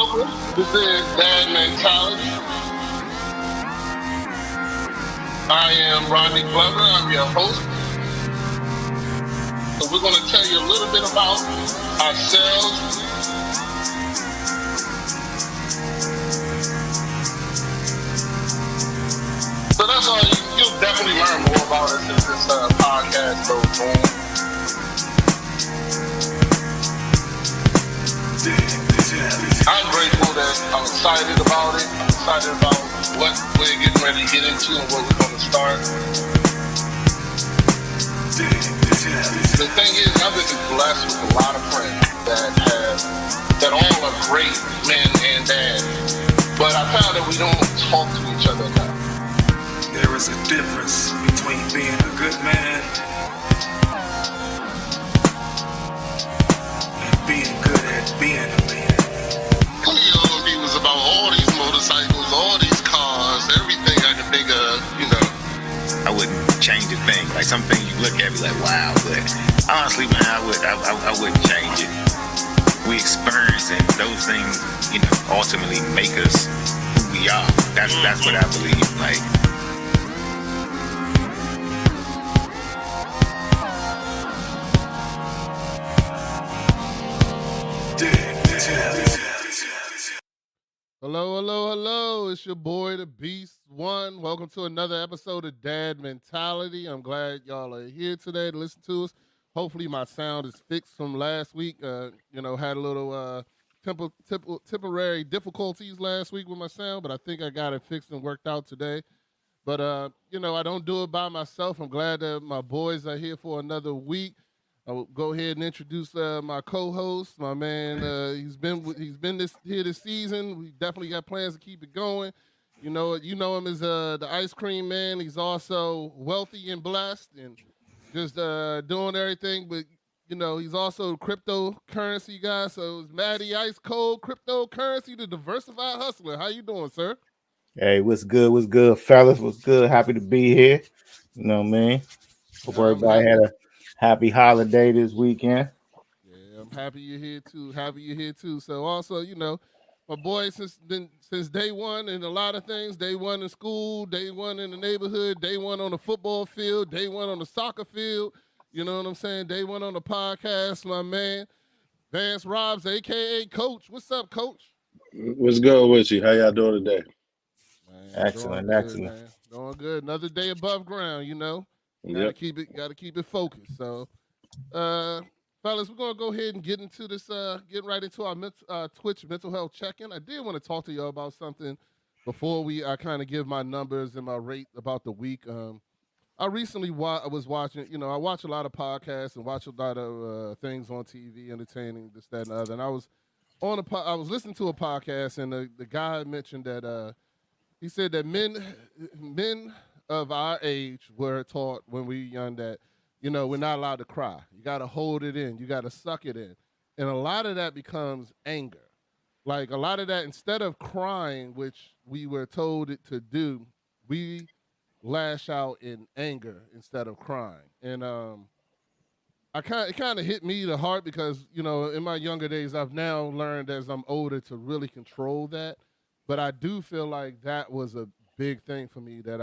welcome. This is Dad Mentality. I am Rodney Glover. I'm your host. So we're going to tell you a little bit about ourselves. So that's all. You'll definitely learn more about us as this podcast goes on. I'm grateful that I'm excited about it. I'm excited about what we're getting ready to get into and what we're going to start. The thing is, I've been blessed with a lot of friends that all are great men and dads. But I found that we don't talk to each other enough. There is a difference between being a good man and being good at being a man. He was about all these motorcycles, all these cars, everything I could think of, I wouldn't change a thing. Like some things you look at, be like, wow. But honestly, man, I wouldn't change it. We experience and those things, ultimately make us who we are. That's what I believe. Like. Hello. It's your boy, the Beast One. Welcome to another episode of Dad Mentality. I'm glad y'all are here today to listen to us. Hopefully my sound is fixed from last week. Had a little temporary difficulties last week with my sound, but I think I got it fixed and worked out today. But, I don't do it by myself. I'm glad that my boys are here for another week. I'll go ahead and introduce my co-host, my man. He's been this season. We definitely got plans to keep it going. You know him as the ice cream man. He's also wealthy and blessed and just doing everything. But he's also a cryptocurrency guy. So it's Matty Ice Cold Cryptocurrency, the diversified hustler. How you doing, sir? Hey, what's good, fellas? What's good? Happy to be here. You know what I mean? Hope everybody had a happy holiday this weekend. Yeah, I'm happy you're here too. So also, my boy since day one in a lot of things, day one in school, day one in the neighborhood, day one on the football field, day one on the soccer field. You know what I'm saying? Day one on the podcast, my man, Vance Robs, aka Coach. What's up, Coach? What's good with you? How y'all doing today? Man, excellent. Man. Doing good. Another day above ground, Gotta keep it focused. So, fellas, we're gonna go ahead and get into this. Get right into our Twitch mental health check-in. I did want to talk to y'all about something before I kind of give my numbers and my rate about the week. I recently was watching. I watch a lot of podcasts and watch a lot of things on TV, entertaining this, that, and the other. And I was I was listening to a podcast, and the guy mentioned that he said that men of our age were taught when we were young that, we're not allowed to cry. You got to hold it in. You got to suck it in. And a lot of that becomes anger. Like a lot of that, instead of crying, which we were told it to do, we lash out in anger instead of crying. And it kind of hit me the heart because, in my younger days, I've now learned as I'm older to really control that. But I do feel like that was a big thing for me that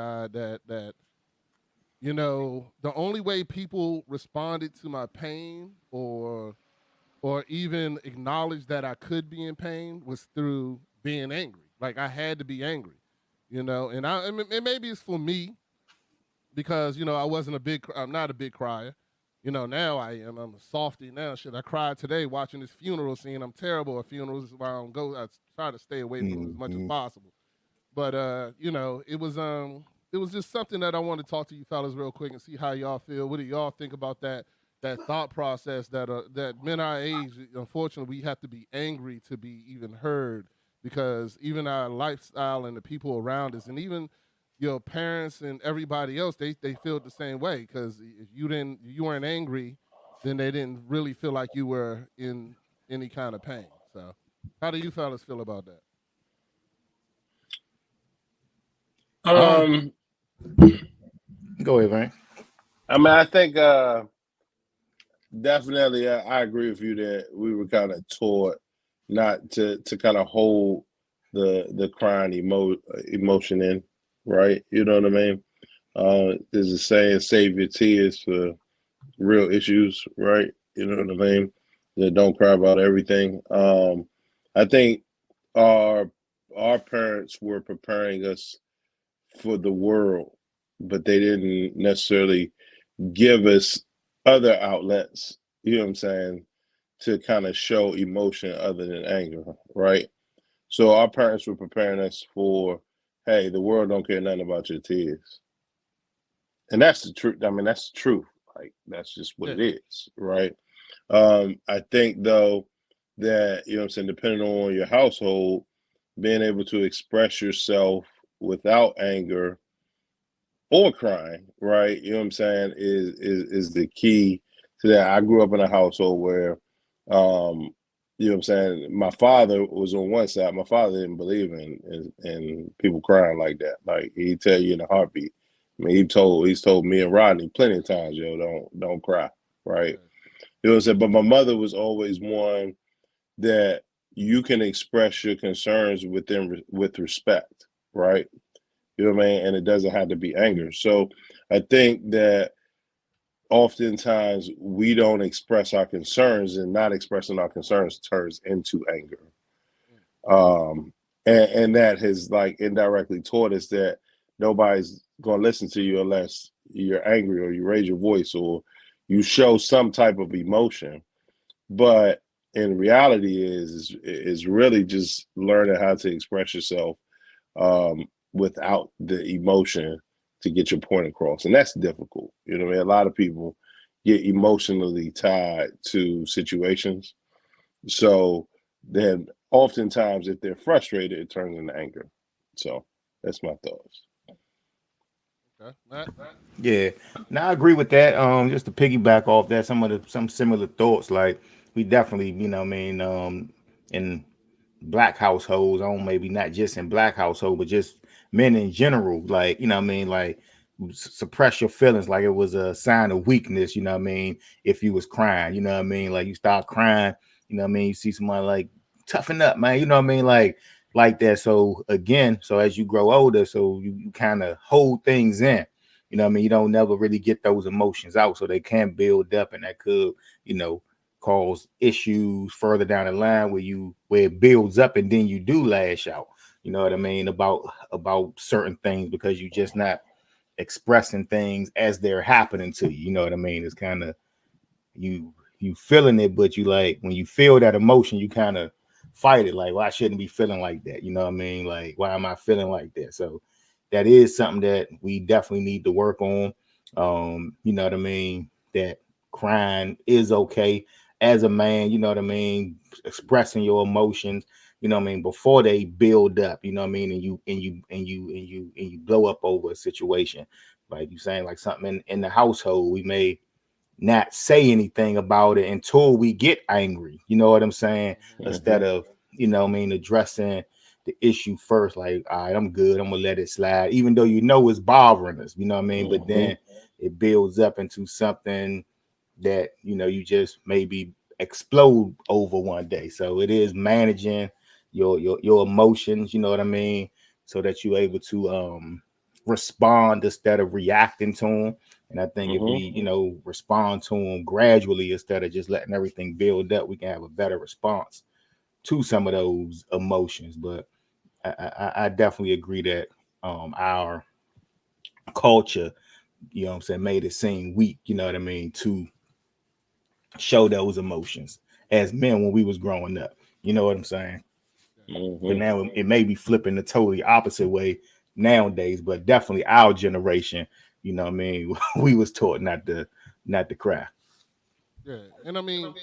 the only way people responded to my pain or even acknowledged that I could be in pain was through being angry. Like I had to be angry, and maybe it's for me because I'm not a big crier. Now I am. I'm a softie now. Shit, I cried today watching this funeral scene. I'm terrible at funerals. Why I don't go. I try to stay away from it as much as possible. But it was just something that I want to talk to you fellas real quick and see how y'all feel. What do y'all think about that thought process that men our age, unfortunately, we have to be angry to be even heard because even our lifestyle and the people around us and even your parents and everybody else, they feel the same way because if you weren't angry, then they didn't really feel like you were in any kind of pain. So how do you fellas feel about that? Go ahead, man. I think definitely I agree with you that we were kind of taught not to kind of hold the crying emotion in, right? You know what I mean? There's a saying, save your tears for real issues, right? You know what I mean? That don't cry about everything. I think our our parents were preparing us for the world, but they didn't necessarily give us other outlets, you know what I'm saying, to kind of show emotion other than anger, right? So our parents were preparing us for, hey, the world don't care nothing about your tears. And that's the truth. I mean, that's the truth. Like that's just what Yeah. it is, right? I think though that, you know what I'm saying, depending on your household, being able to express yourself without anger or crying, right? You know what I'm saying, is the key to that. I grew up in a household where you know what I'm saying, my father was on one side. My father didn't believe in people crying like that. Like he'd tell you in a heartbeat. I mean, he's told me and Rodney plenty of times, yo, don't cry, right? Yeah. You know what I'm saying? But my mother was always one that you can express your concerns with respect, right? You know what I mean? And it doesn't have to be anger. So I think that oftentimes we don't express our concerns, and not expressing our concerns turns into anger. Um, and that has like indirectly taught us that nobody's going to listen to you unless you're angry or you raise your voice or you show some type of emotion. But in reality is really just learning how to express yourself without the emotion to get your point across. And that's difficult. You know what I mean? A lot of people get emotionally tied to situations. So then oftentimes if they're frustrated, it turns into anger. So that's my thoughts. Okay. Matt? Yeah, now I agree with that. Just to piggyback off that, some similar thoughts. Like we definitely, I mean, in black households, on maybe not just in black household, but just men in general. Like I mean, like suppress your feelings, like it was a sign of weakness. You know what I mean? If you was crying, you know what I mean? Like you start crying, you know what I mean? You see somebody like toughen up, man. You know what I mean? Like that. So again, so as you grow older, so you kind of hold things in. You know what I mean? You don't never really get those emotions out, so they can build up, and that could, you know, cause issues further down the line where it builds up, and then you do lash out. You know what I mean about certain things because you just not expressing things as they're happening to you. You know what I mean? It's kind of you feeling it, but you like when you feel that emotion, you kind of fight it. Like, well, I shouldn't be feeling like that. You know what I mean? Like, why am I feeling like that? So that is something that we definitely need to work on. You know what I mean? That crying is okay as a man, you know what I mean, expressing your emotions, you know what I mean, before they build up, you know what I mean, and you blow up over a situation. Like you saying, like something in the household, we may not say anything about it until we get angry. You know what I'm saying? Instead Mhm. of, you know what I mean, addressing the issue first, like, all right, I'm good. I'm gonna let it slide, even though you know it's bothering us, you know what I mean? But Mhm. then it builds up into something that, you know, you just maybe explode over one day. So it is managing your emotions, you know what I mean? So that you're able to respond instead of reacting to them. And I think if we, Mhm. you know, respond to them gradually instead of just letting everything build up, we can have a better response to some of those emotions. But I definitely agree that our culture, you know what I'm saying, made it seem weak, you know what I mean, to show those emotions as men when we was growing up. You know what I'm saying? But Mhm. now it may be flipping the totally opposite way nowadays, but definitely our generation, you know what I mean, we was taught not to cry. Yeah. And I mean,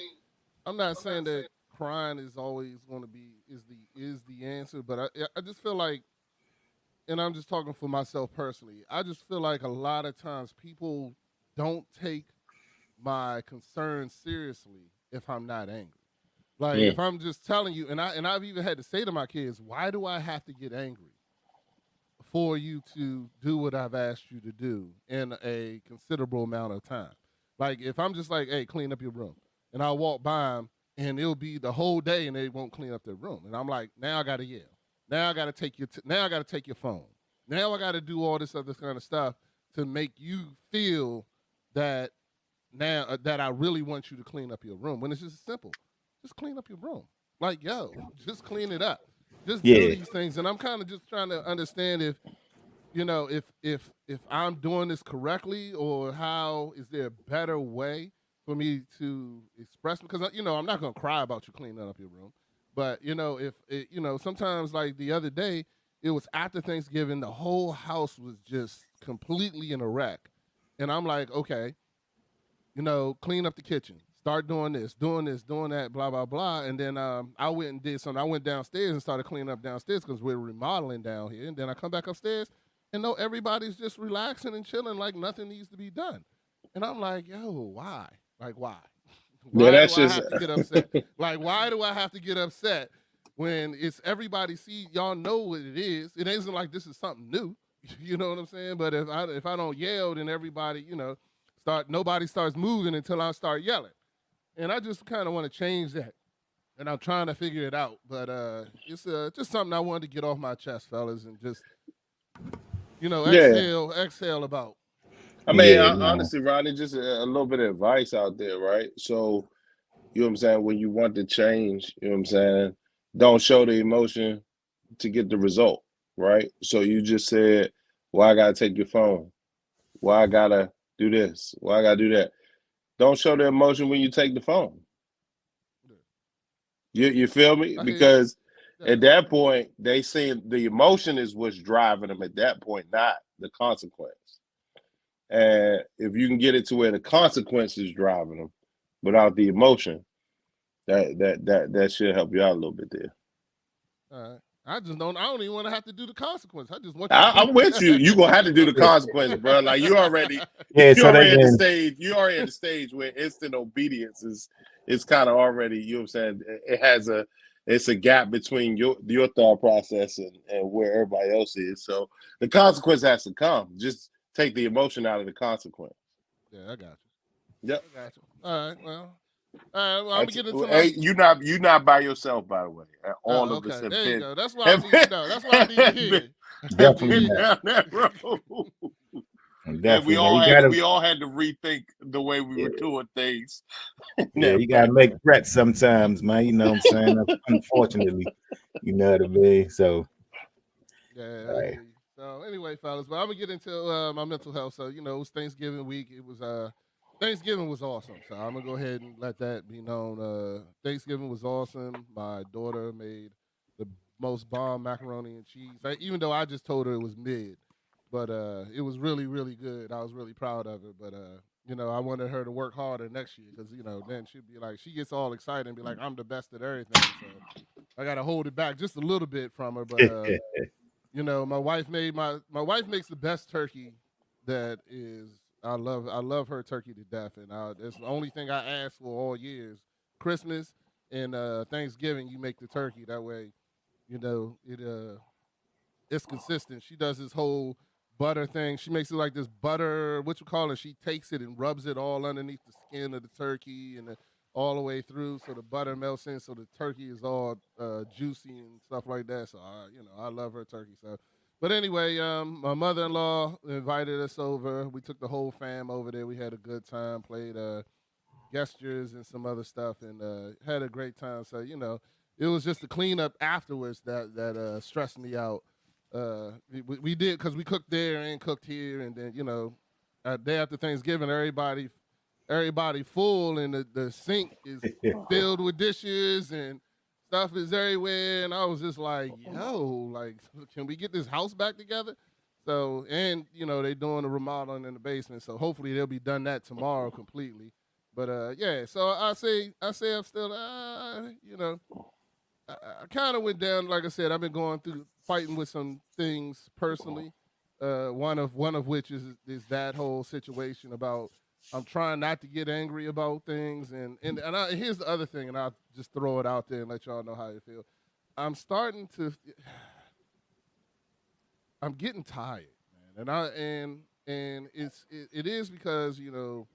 I'm not saying that crying is always going to be is the answer, but I just feel like, and I'm just talking for myself personally, I just feel like a lot of times people don't take my concerns seriously if I'm not angry. Like Yeah. if I'm just telling you, and I've even had to say to my kids, why do I have to get angry for you to do what I've asked you to do in a considerable amount of time? Like if I'm just like, hey, clean up your room, and I walk by them and it'll be the whole day, and they won't clean up their room. And I'm like, now I got to yell. Now I got to take now I got to take your phone. Now I got to do all this other kind of stuff to make you feel that now that I really want you to clean up your room. When it's just simple, just clean up your room. Like, yo, just clean it up. Just do these things. And I'm kind of just trying to understand if, you know, if I'm doing this correctly, or how is there a better way for me to express, because, you know, I'm not going to cry about you cleaning up your room. But, you know, if it, you know, sometimes like the other day, it was after Thanksgiving, the whole house was just completely in a wreck. And I'm like, okay, you know, clean up the kitchen, start doing this, doing that, blah, blah, blah. And then I went and did something. I went downstairs and started cleaning up downstairs because we're remodeling down here. And then I come back upstairs and no, everybody's just relaxing and chilling like nothing needs to be done. And I'm like, yo, why? Like, why? Why do I have to get upset? Like, why do I have to get upset when it's everybody see, y'all know what it is? It isn't like this is something new. You know what I'm saying? But if I don't yell, then everybody, you know, nobody starts moving until I start yelling. And I just kind of want to change that. And I'm trying to figure it out. But it's just something I wanted to get off my chest, fellas, and just, you know, exhale about. I mean, honestly, Ronnie, just a little bit of advice out there, right? So, you know what I'm saying? When you want to change, you know what I'm saying? Don't show the emotion to get the result, right? So you just said, well, I got to take your phone. Well, I got to do this. Well, I got to do that. Don't show the emotion when you take the phone. You feel me? Because at that point, they see the emotion is what's driving them at that point, not the consequence. And if you can get it to where the consequence is driving them without the emotion, that should help you out a little bit there. All right. I don't even want to have to do the consequence. I just want I'm with you. You're gonna have to do the consequence, bro. Like you already at the stage where instant obedience is kind of already, you know what I'm saying? It's a gap between your thought process and where everybody else is. So the consequence has to come. Just take the emotion out of the consequence. Yeah, I got you. Yep. I got you. All right, well, I'm gonna get into hey, you're not by yourself, by the way. All of us have there been. You go. That's what I need to know. That's what I need to hear. Definitely down that road. Definitely. We all had to rethink the way we were doing things. Yeah, you gotta make threats sometimes, man. You know what I'm saying? Unfortunately, you know what I mean. So yeah. Right. So anyway, fellas, but I'm gonna get into my mental health. So, you know, it was Thanksgiving week. It was Thanksgiving was awesome. So I'm gonna go ahead and let that be known. Thanksgiving was awesome. My daughter made the most bomb macaroni and cheese. Even though I just told her it was mid, but it was really, really good. I was really proud of her. But you know, I wanted her to work harder next year because, you know, then she'd be like, she gets all excited and be like, I'm the best at everything. So I gotta hold it back just a little bit from her. But you know, my wife makes the best turkey that is. I love her turkey to death, and it's the only thing I ask for all years. Christmas and Thanksgiving, you make the turkey. That way, you know, it's consistent. She does this whole butter thing. She makes it like this butter, what you call it? She takes it and rubs it all underneath the skin of the turkey and all the way through, so the butter melts in, so the turkey is all juicy and stuff like that. So you know, I love her turkey. So. But anyway, my mother-in-law invited us over. We took the whole fam over there. We had a good time, played gestures and some other stuff, and had a great time. So, you know, it was just the cleanup afterwards that stressed me out. We did, because we cooked there and cooked here, and then, you know, day after Thanksgiving, everybody full, and the sink is filled with dishes and stuff is everywhere, and I was just like, yo, like, can we get this house back together? So, and, you know, they're doing a remodeling in the basement, so hopefully they'll be done that tomorrow completely. But, yeah, so I say I'm still, you know, I kind of went down, like I said, I've been going through, fighting with some things personally, one of which is that whole situation about, I'm trying not to get angry about things, and here's the other thing, and I'll just throw it out there and let y'all know how you feel. I'm getting tired, man, and it is because, you know,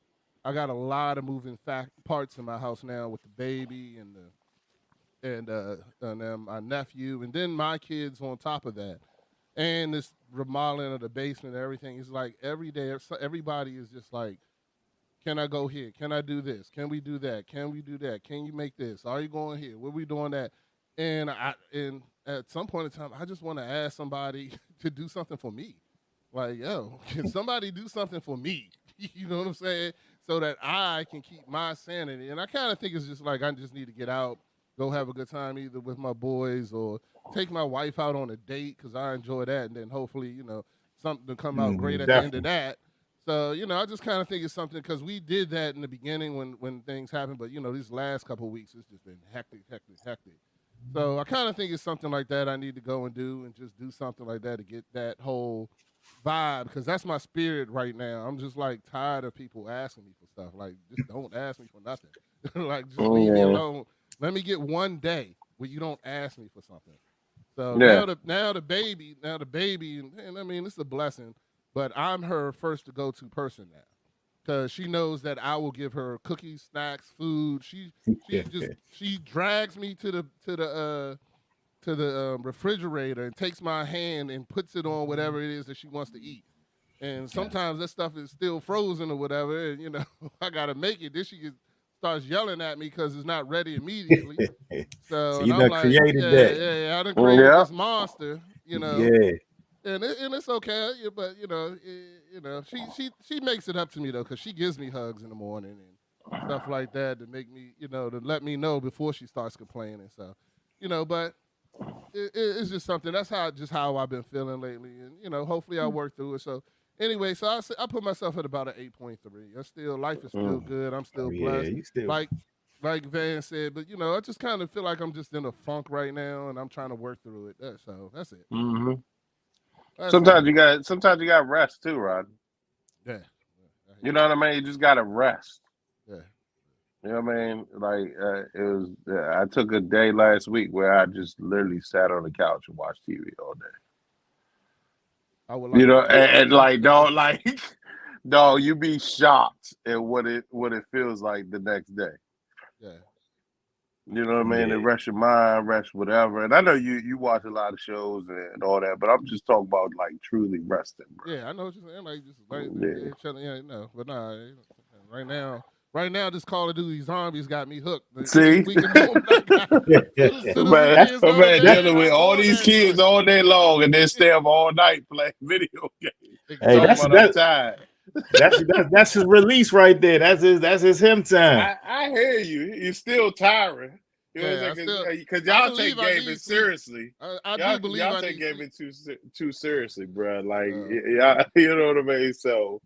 I got a lot of moving parts in my house now with the baby and my nephew, and then my kids on top of that, and this remodeling of the basement and everything. It's like every day, everybody is just like, can I go here? Can I do this? Can we do that? Can we do that? Can you make this? Are you going here? Where we doing that? And at some point in time, I just want to ask somebody to do something for me. Like, yo, can somebody do something for me? You know what I'm saying? So that I can keep my sanity. And I kind of think it's just like I just need to get out, go have a good time either with my boys or take my wife out on a date because I enjoy that. And then hopefully, something to come out great at the end of that. So, I just kind of think it's something because we did that in the beginning when things happened. But, these last couple of weeks, it's just been hectic. So I kind of think it's something like that I need to go and do and just do something like that to get that whole vibe because that's my spirit right now. I'm just like tired of people asking me for stuff. Like, just don't ask me for nothing. Like, just leave me alone. Let me get one day where you don't ask me for something. So now the baby, and I mean, it's a blessing. But I'm her first to go to person now because she knows that I will give her cookies, snacks, food. She drags me to the refrigerator and takes my hand and puts it on whatever it is that she wants to eat. And sometimes that stuff is still frozen or whatever, and I gotta make it. Then she starts yelling at me because it's not ready immediately. So you and I'm like, created that. Yeah, I done created this monster, Yeah. And it's okay, but she makes it up to me though, because she gives me hugs in the morning and stuff like that to make me, to let me know before she starts complaining. So, but it's just something. That's how I've been feeling lately, and hopefully I'll work through it. So anyway, so I put myself at about an 8.3. Life is still good. I'm still blessed. You still... Like Van said, but I just kind of feel like I'm just in a funk right now, and I'm trying to work through it. So that's it. Mm-hmm. Sometimes you got rest too, Rod. Yeah. You know what I mean? You just gotta rest. Yeah. You know what I mean? Like I took a day last week where I just literally sat on the couch and watched TV all day. I would like and like dog, you be shocked at what it feels like the next day. Yeah. You know what I mean? And rest your mind, rest whatever. And I know you watch a lot of shows and all that, but I'm just talking about like truly resting, bro. Yeah, I know what you're saying. Like just chilling, but nah. Right now, this Call of Duty Zombies got me hooked. See, man, dealing with all these kids all day long and then stay up all night playing video games. Hey, that's his release right there. That's his him time. I hear you. You're still tiring. Because y'all take gaming seriously. I do believe y'all take gaming too seriously, bro. Like, y'all, you know what I mean? So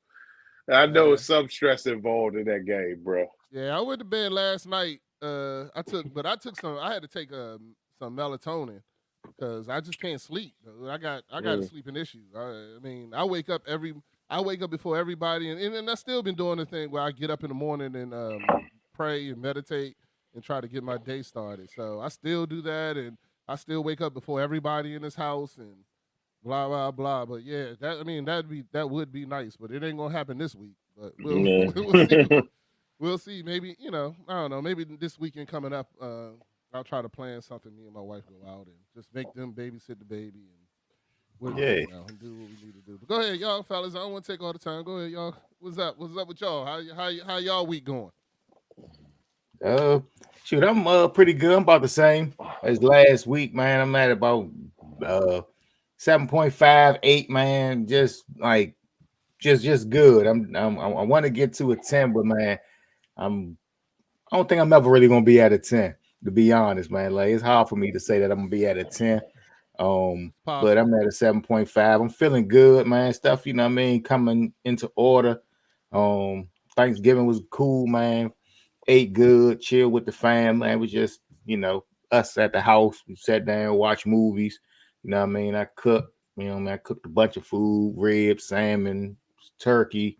I know some stress involved in that game, bro. Yeah, I went to bed last night. I had to take some melatonin because I just can't sleep. I got a sleeping issue. I mean, I wake up before everybody, and I've still been doing the thing where I get up in the morning and pray and meditate and try to get my day started. So I still do that, and I still wake up before everybody in this house and blah blah blah. But yeah, that would be nice, but it ain't gonna happen this week. But we'll see. We'll see. Maybe I don't know. Maybe this weekend coming up, I'll try to plan something. Me and my wife go out and just make them babysit the baby and and do what we need to do. But go ahead, y'all fellas. I don't want to take all the time. Go ahead, y'all. What's up? What's up with y'all? How y'all week going? Shoot, I'm pretty good. I'm about the same as last week, man. I'm at about 7.5, 8, man. Just good. I want to get to a 10, but man, I don't think I'm ever really gonna be at a 10, to be honest, man. Like, it's hard for me to say that I'm gonna be at a 10. But I'm at a 7.5. I'm feeling good, man. Stuff, you know what I mean, coming into order. Thanksgiving was cool, man. Ate good, chill with the fam, man. It was just, us at the house. We sat down, watched movies. You know what I mean? I cooked, I cooked a bunch of food, ribs, salmon, turkey,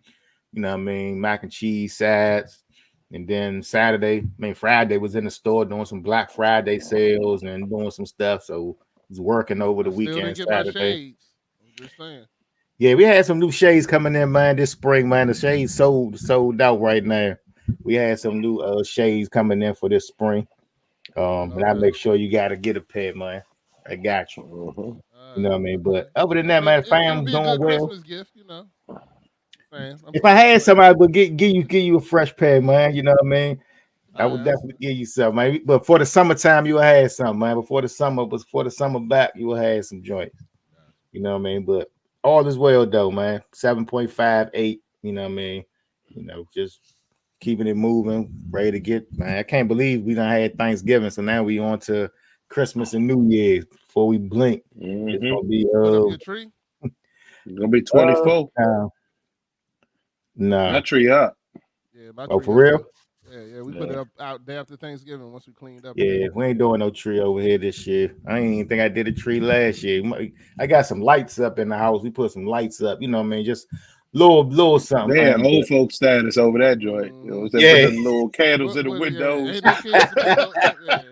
mac and cheese, sides. And then Friday was in the store doing some Black Friday sales and doing some stuff. So I was working over the weekend. Saturday. I'm just saying. Yeah, we had some new shades coming in, man, this spring, man. The shades sold out right now. We had some new shades coming in for this spring. And I Okay. make sure you gotta get a pair, man. I got you. Mhm. You know what I mean? Okay. But other than Well, that, man, it'll fam be a doing good well. Christmas gift, you know. Man, If I had glad. somebody would give you a fresh pair, man, you know what I mean? I would Alright, definitely give you some, man. But for the summertime, you will have something, man. Before the summer back, you will have some joints. You know what I mean? But all is well though, man. 7.58, you know what I mean? You know, just keeping it moving, ready to get, man. I can't believe we done had Thanksgiving, so now we on to Christmas and New Year's. Before we blink, it's Mhm. gonna be put up your tree. Gonna be 24. nah. That tree up. Yeah, my Oh, tree for up real? too. Yeah, we put it Yeah. up out day after Thanksgiving once we cleaned up. Yeah, we ain't doing no tree over here this year. I ain't even think I did a tree last year. I got some lights up in the house. We put some lights up, you know what I mean? Just little something, They had man. old folk status over that joint. You know what I'm saying? Yeah. Put the little candles in the Yeah, windows. ain't no kids to put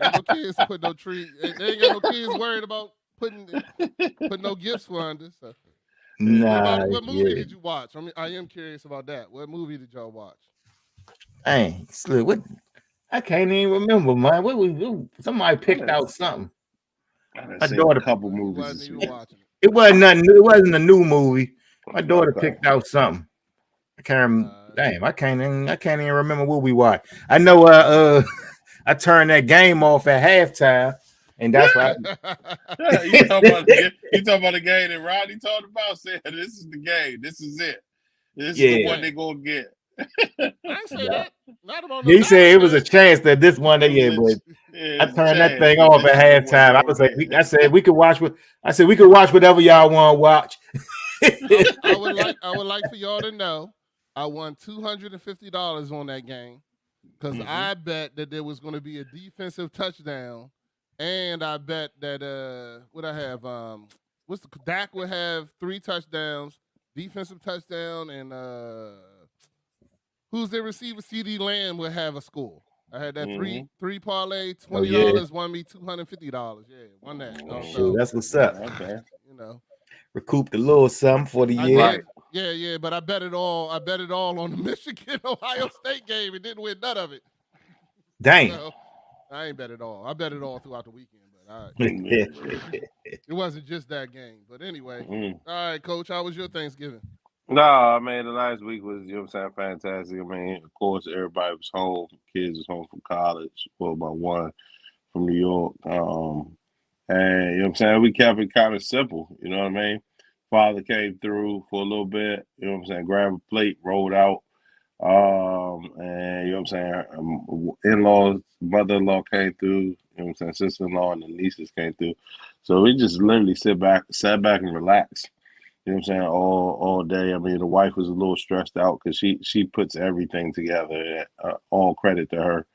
ain't no kids to put no tree. They ain't got no kids worried about putting no gifts for under. So. Nah, What movie yeah. did you watch? I mean, I am curious about that. What movie did y'all watch? Dang, Slick, what? I can't even remember, man. Somebody picked out something. I done My seen daughter, a couple You movies wasn't this even week. watching it. it wasn't nothing new. It wasn't a new movie. My daughter Okay. picked out something. I can't. Damn, I can't even remember what we watched. I know. I turned that game off at halftime, and that's why. You talking about the game that Rodney talked about? Saying this is the game. This is it. This is the one they're gonna get. I ain't say that. Not about no He said it was a Dollar chance that this one day, yeah, but I turned that thing off at halftime. I was like, I said we could watch whatever y'all want to watch. I would like for y'all to know I won $250 on that game because I bet that there was going to be a defensive touchdown, and I bet that what I have Dak would have 3 touchdowns, defensive touchdown, and who's their receiver? CD Lamb would have a score. I had that three parlay, $20 won me $250. Yeah, won that. Shoot, that's what's up. Okay. You know. Recouped a little something for the year. Right. Yeah, but I bet it all on the Michigan Ohio State game and didn't win none of it. Dang. So, I ain't bet it all. I bet it all throughout the weekend, but it wasn't just that game. But anyway, all right, Coach, how was your Thanksgiving? No, man, the last week was, you know what I'm saying, fantastic. I mean, of course, everybody was home. Kids was home from college. Well, about one from New York. And, you know what I'm saying, we kept it kind of simple. You know what I mean? Father came through for a little bit. You know what I'm saying? Grabbed a plate, rolled out. And, you know what I'm saying? In-laws, mother-in-law came through. You know what I'm saying? Sister-in-law and the nieces came through. So we just literally sat back and relaxed. You know what I'm saying? All day. I mean, the wife was a little stressed out because she puts everything together. All credit to her.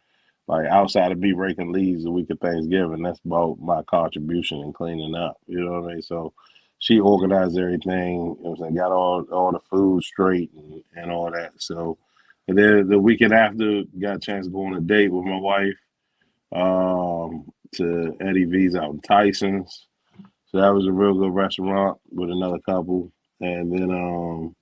Like outside of me raking leaves the week of Thanksgiving, that's about my contribution in cleaning up. You know what I mean? So she organized everything. You know what I'm saying? Got all the food straight and all that. So and then the weekend after, got a chance to go on a date with my wife to Eddie V's out in Tyson's. So that was a real good restaurant with another couple. And then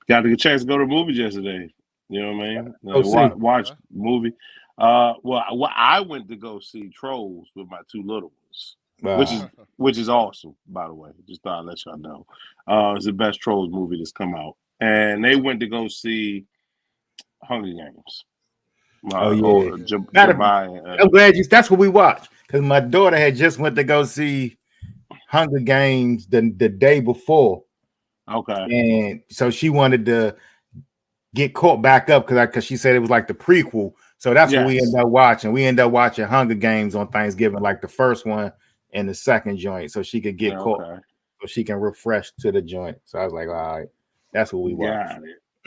got the chance to go to the movies yesterday. You know what I mean? Watch movie. I went to go see Trolls with my 2 little ones, which is awesome, by the way. Just thought I'd let y'all know. It's the best Trolls movie that's come out. And they went to go see Hunger Games. I'm Jabari, glad that's what we watched because my daughter had just went to go see Hunger Games the day before. Okay. And so she wanted to get caught back up because she said it was like the prequel. So that's what we ended up watching. We ended up watching Hunger Games on Thanksgiving, like the first one and the second joint, so she could get caught, so she can refresh to the joint. So I was like, all right, that's what we watched.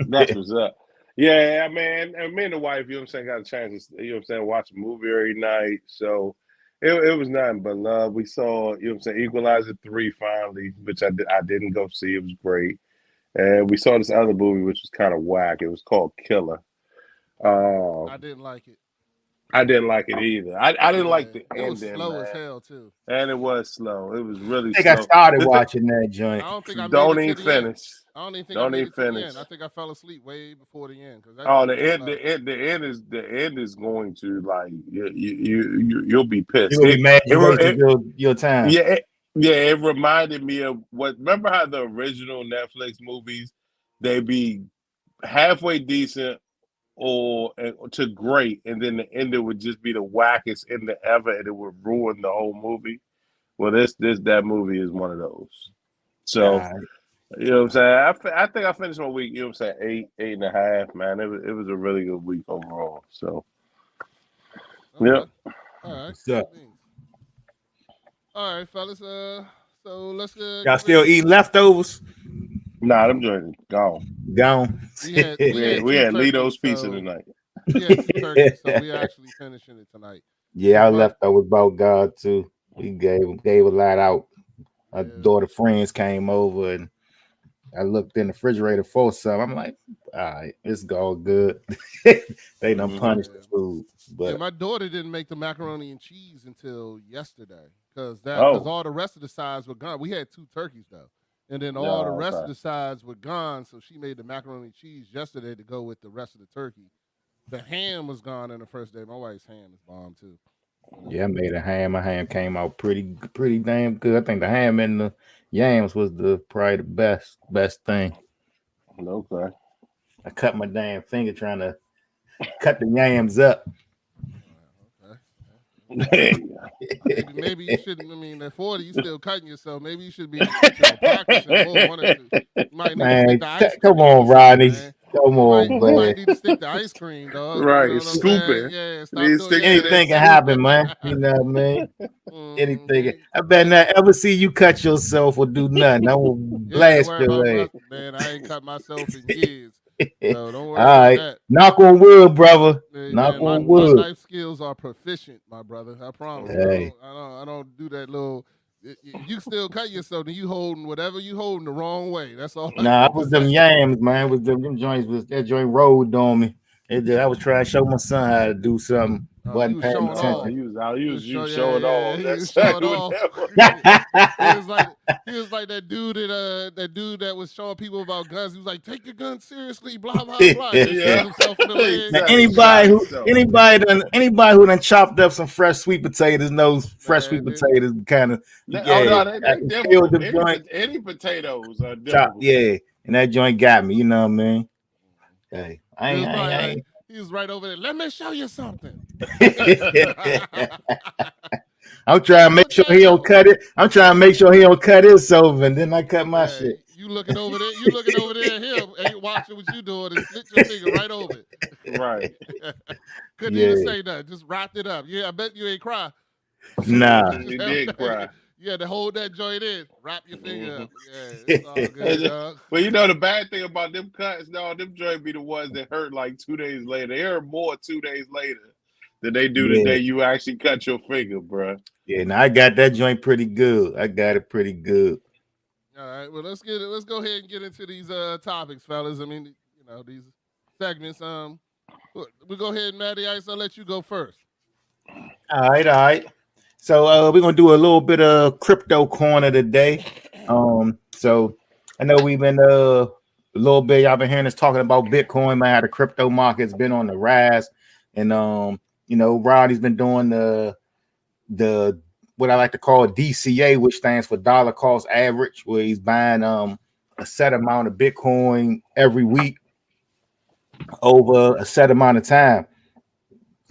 That's what's up. Yeah, man. And me and the wife, you know what I'm saying, got a chance to, you know what I'm saying, watch a movie every night. So it was nothing but love. We saw, you know what I'm saying, Equalizer 3 finally, which I didn't go see. It was great. And we saw this other movie, which was kind of whack. It was called Killer. I didn't like it. I didn't like it either. I didn't like the It was ending, slow as man. hell too. And it was slow. It was really I think slow. I started The thi- watching that joint. I don't think I made Don't it even to the end. finish. I don't even think Don't I made even it to the finish. end. I think I fell asleep way before the end because Oh, the end is going to like you'll be pissed. You're gonna be mad you wasted your time. Yeah, it reminded me of remember how the original Netflix movies, they be halfway decent or to great, and then the end would just be the wackest ending ever, and it would ruin the whole movie. Well, that movie is one of those. So you know what I'm saying? I think I finished my week. You know what I'm saying? 8.5. Man, it was a really good week overall. So Okay. yeah. All right. Yeah. All right, fellas. So let's Y'all still eating leftovers? Nah, them joints gone. Gone. We had Lito's pizza tonight. We had 2 turkeys, so we're actually finishing it tonight. Yeah, our leftovers about God too. We gave a lot out. Our daughter friends came over and I looked in the refrigerator for some. I'm like, all right, it's all good. They done punished the food. But my daughter didn't make the macaroni and cheese until yesterday because all the rest of the sides were gone. We had 2 turkeys though, and then all the rest of the sides were gone. So she made the macaroni and cheese yesterday to go with the rest of the turkey. The ham was gone on the first day. My wife's ham is bomb too. Yeah, I made a ham. My ham came out pretty damn good. I think the ham and the yams was probably the best thing. Okay. I cut my damn finger trying to cut the yams up. Maybe you shouldn't. I mean, at 40, you still cutting yourself. Maybe you should be practicing more. One or two. You might need to stick to ice come on, Rodney. Come on, man. You might need to stick to ice cream, dog. Right, you know stupid. Yeah, anything can happen, man. You know what I mean? Anything. I better not ever see you cut yourself or do nothing. I will blast your ass. Man, I ain't cut myself in years. So don't worry All right. about that. Knock on wood, brother. Hey, Knock man, on wood. My knife skills are proficient, my brother. I promise. Hey. I don't do that little. If you still cut yourself, then you holding whatever you holding the wrong way. That's all. Nah, it was them yams, man. It was them joints. That joint rolled on me. I was trying to show my son how to do something. Wasn't paying attention. You showing off. That's showing off. He was like that dude that was showing people about guns. He was like, "Take your gun seriously." Blah blah blah. Himself in the leg. Now, anybody who done chopped up some fresh sweet potatoes knows fresh sweet potatoes kind of. Any potatoes are different. Yeah, and that joint got me. You know what I mean? Hey, I ain't. He was right over there. Let me show you something. I'm trying to make sure he don't cut it. I'm trying to make sure he don't cut his over, and then I cut my shit. You looking over there? You looking over there at him, and you watching what you doing, and slit your finger right over it. Right. Couldn't even say nothing. Just wrapped it up. Yeah, I bet you ain't cry. Nah, he did cry. You had to hold that joint in, wrap your finger up. Yeah, it's all good, dog. But you know the bad thing about them cuts, them joints be the ones that hurt like 2 days later. They hurt more 2 days later than they do the day you actually cut your finger, bro. Yeah, now I got that joint pretty good. I got it pretty good. All right, well let's go ahead and get into these topics, fellas. I mean, these segments. We'll go ahead, Matty Ice. I'll let you go first. All right. So we're gonna do a little bit of crypto corner today. So I know we've been a little bit. Y'all been hearing us talking about Bitcoin, man. How the crypto market's been on the rise, and Roddy's been doing the what I like to call DCA, which stands for dollar cost average, where he's buying a set amount of Bitcoin every week over a set amount of time,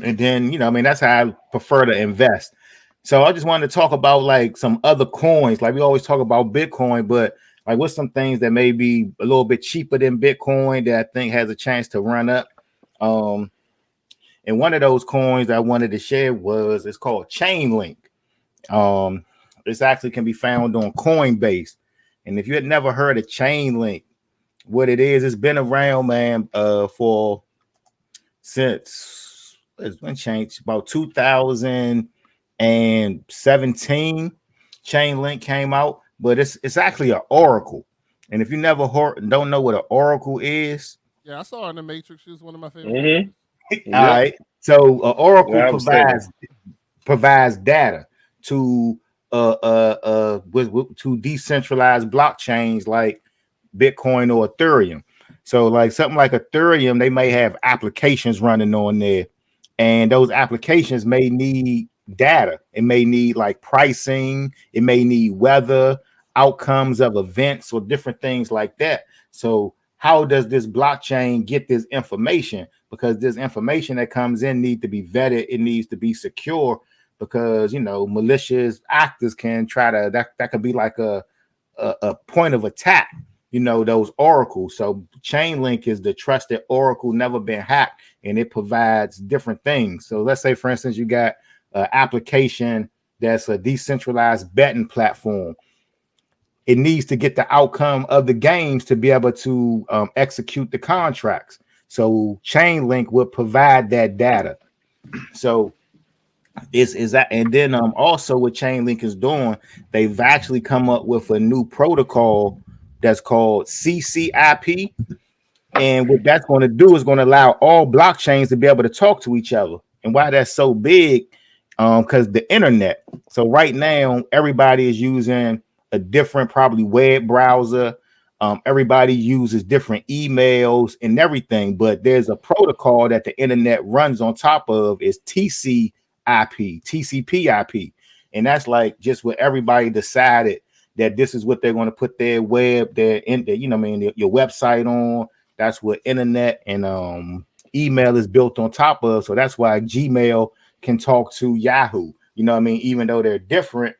and then that's how I prefer to invest. So I just wanted to talk about like some other coins. Like we always talk about Bitcoin, but like what's some things that may be a little bit cheaper than Bitcoin that I think has a chance to run up. And one of those coins that I wanted to share it's called Chainlink. This actually can be found on Coinbase. And if you had never heard of Chainlink, what it is, it's been around, man, since it's been changed about 2017. Chainlink came out, but it's actually an oracle. And if you never don't know what an oracle is, yeah, I saw her in the Matrix. She was one of my favorite. All right. So Oracle Yeah, I was thinking. provides data to to decentralized blockchains like Bitcoin or Ethereum. So like something like Ethereum, they may have applications running on there, and those applications may need data. It may need like pricing, it may need weather, outcomes of events, or different things like that. So how does this blockchain get this information? Because this information that comes in needs to be vetted, it needs to be secure, because malicious actors can try to that could be like a point of attack, those oracles. So Chainlink is the trusted oracle, never been hacked, and it provides different things. So let's say, for instance, you got an application that's a decentralized betting platform. It needs to get the outcome of the games to be able to execute the contracts. So Chainlink will provide that data. So is that, and then also what Chainlink is doing, they've actually come up with a new protocol that's called CCIP. And what that's going to do is going to allow all blockchains to be able to talk to each other. And why that's so big, because the internet. So right now, everybody is using a different, probably web browser. Everybody uses different emails and everything, but there's a protocol that the internet runs on top of, is TCP/IP, and that's like just what everybody decided that this is what they're going to put their your website on. That's what internet and email is built on top of. So that's why Gmail can talk to Yahoo. Even though they're different,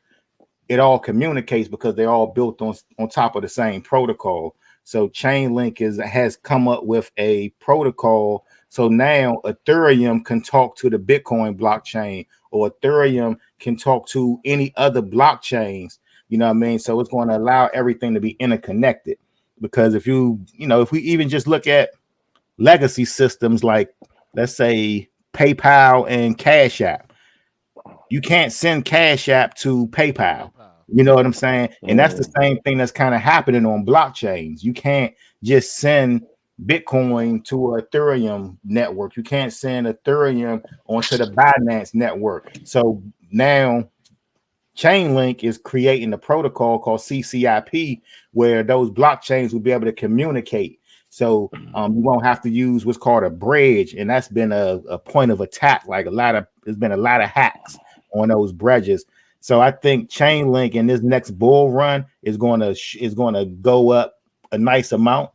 it all communicates because they're all built on top of the same protocol. So Chainlink has come up with a protocol. So now Ethereum can talk to the Bitcoin blockchain, or Ethereum can talk to any other blockchains. So it's going to allow everything to be interconnected. Because if we even just look at legacy systems like, let's say, PayPal and Cash App, you can't send Cash App to PayPal. You know what I'm saying? And that's the same thing that's kind of happening on blockchains. You can't just send Bitcoin to an Ethereum network. You can't send Ethereum onto the Binance network. So now Chainlink is creating a protocol called CCIP, where those blockchains will be able to communicate. So you won't have to use what's called a bridge, and that's been a point of attack. Like there's been a lot of hacks on those bridges. So I think Chainlink in this next bull run is going to go up a nice amount.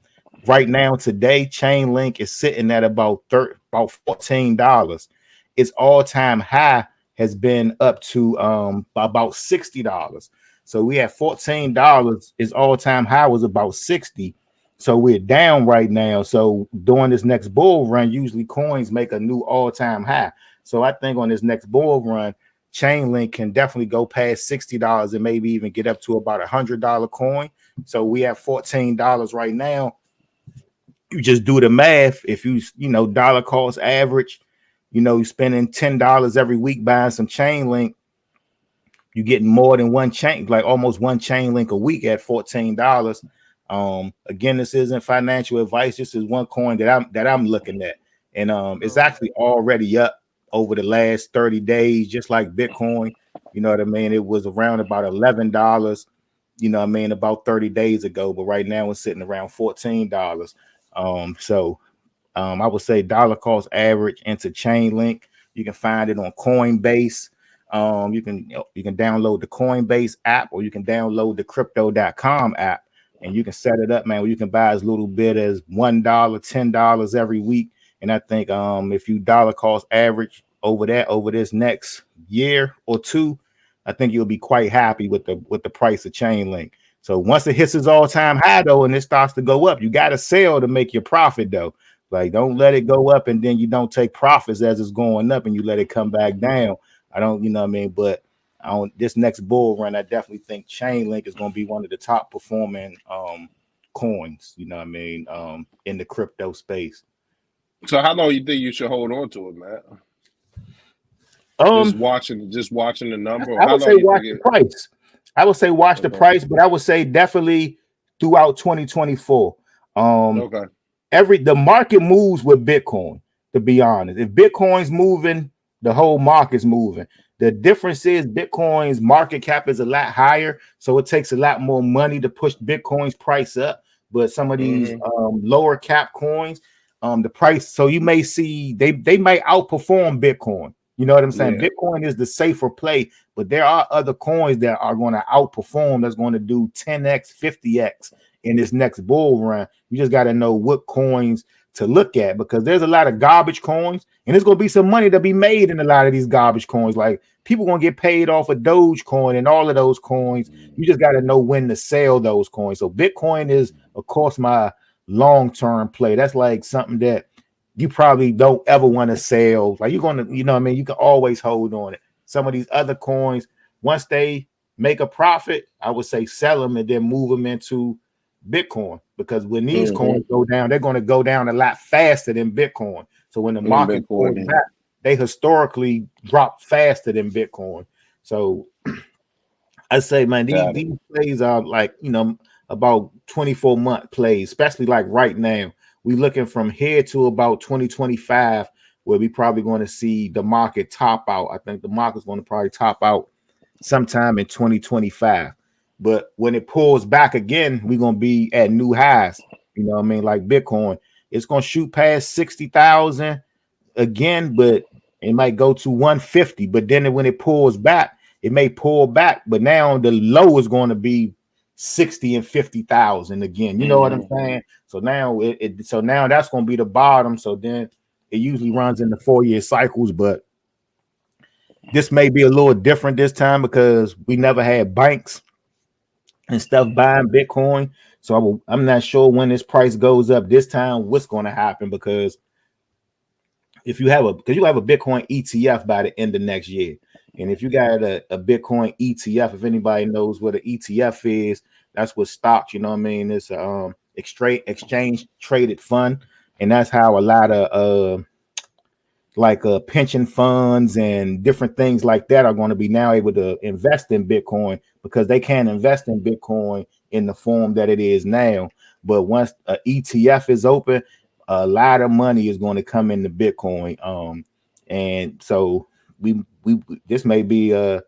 Right now, today, Chainlink is sitting at about $14. Its all-time high has been up to about $60. So we have $14. Its all-time high was about $60. So we're down right now. So during this next bull run, usually coins make a new all-time high. So I think on this next bull run, Chainlink can definitely go past $60 and maybe even get up to about $100 coin. So we have $14 right now. You just do the math. If dollar cost average, you're spending $10 every week buying some Chainlink, you're getting more than one chain, like almost one Chainlink a week at $14. Again, this isn't financial advice. This is one coin that I'm looking at, and it's actually already up over the last 30 days, just like Bitcoin. You know what I mean? It was around about $11, about 30 days ago, but right now it's sitting around $14. I would say dollar cost average into Chainlink. You can find it on Coinbase. You can download the Coinbase app, or you can download the Crypto.com app, and you can set it up, man, where you can buy as little bit as $1, $10 every week. And I think if you dollar cost average over this next year or two, I think you'll be quite happy with the price of Chainlink. So once it hits its all-time high though, and it starts to go up, you got to sell to make your profit though. Like, don't let it go up and then you don't take profits as it's going up and you let it come back down. I don't, but on this next bull run, I definitely think Chainlink is going to be one of the top performing coins, in the crypto space. So how long you think you should hold on to it, Matt? Just watching the number. I would say watch the price. I would say watch the price, but I would say definitely throughout 2024. The market moves with Bitcoin. to be honest. If Bitcoin's moving, the whole market's moving. The difference is Bitcoin's market cap is a lot higher, so it takes a lot more money to push Bitcoin's price up. But some of these lower cap coins, the price, so you may see they might outperform Bitcoin. You know what I'm saying? Yeah. Bitcoin is the safer play, but there are other coins that are going to outperform, that's going to do 10x, 50x in this next bull run. You just got to know what coins to look at, because there's a lot of garbage coins, and there's going to be some money to be made in a lot of these garbage coins. Like, people going to get paid off of Dogecoin and all of those coins. You just got to know when to sell those coins. So Bitcoin is, of course, my long-term play. That's like something that you probably don't ever want to sell. Like, you're going to, you know what I mean? You can always hold on it. Some of these other coins, once they make a profit, I would say sell them and then move them into Bitcoin, because when these coins go down, they're going to go down a lot faster than Bitcoin. So when the market goes back, they historically drop faster than Bitcoin. So I say, man, these plays are like, you know, about 24-month plays, especially like right now. We looking from here to about 2025, where we probably going to see the market top out. I think the market's going to probably top out sometime in 2025. But when it pulls back again, we're going to be at new highs. You know what I mean? Like Bitcoin, it's going to shoot past 60,000 again, but it might go to 150. But then when it pulls back, it may pull back. But now the low is going to be 60 and 50,000 again. You know what I'm saying? So now now that's going to be the bottom. So then it usually runs in the 4-year cycles, but this may be a little different this time because we never had banks and stuff buying Bitcoin. So I'm not sure when this price goes up this time, what's going to happen, because if you have a Bitcoin ETF by the end of next year. And if you got a Bitcoin ETF, if anybody knows what an ETF is, that's what stocks, you know what I mean? It's a exchange traded fund. And that's how a lot of pension funds and different things like that are going to be now able to invest in Bitcoin, because they can't invest in Bitcoin in the form that it is now. But once an ETF is open, a lot of money is going to come into Bitcoin. And so this may be a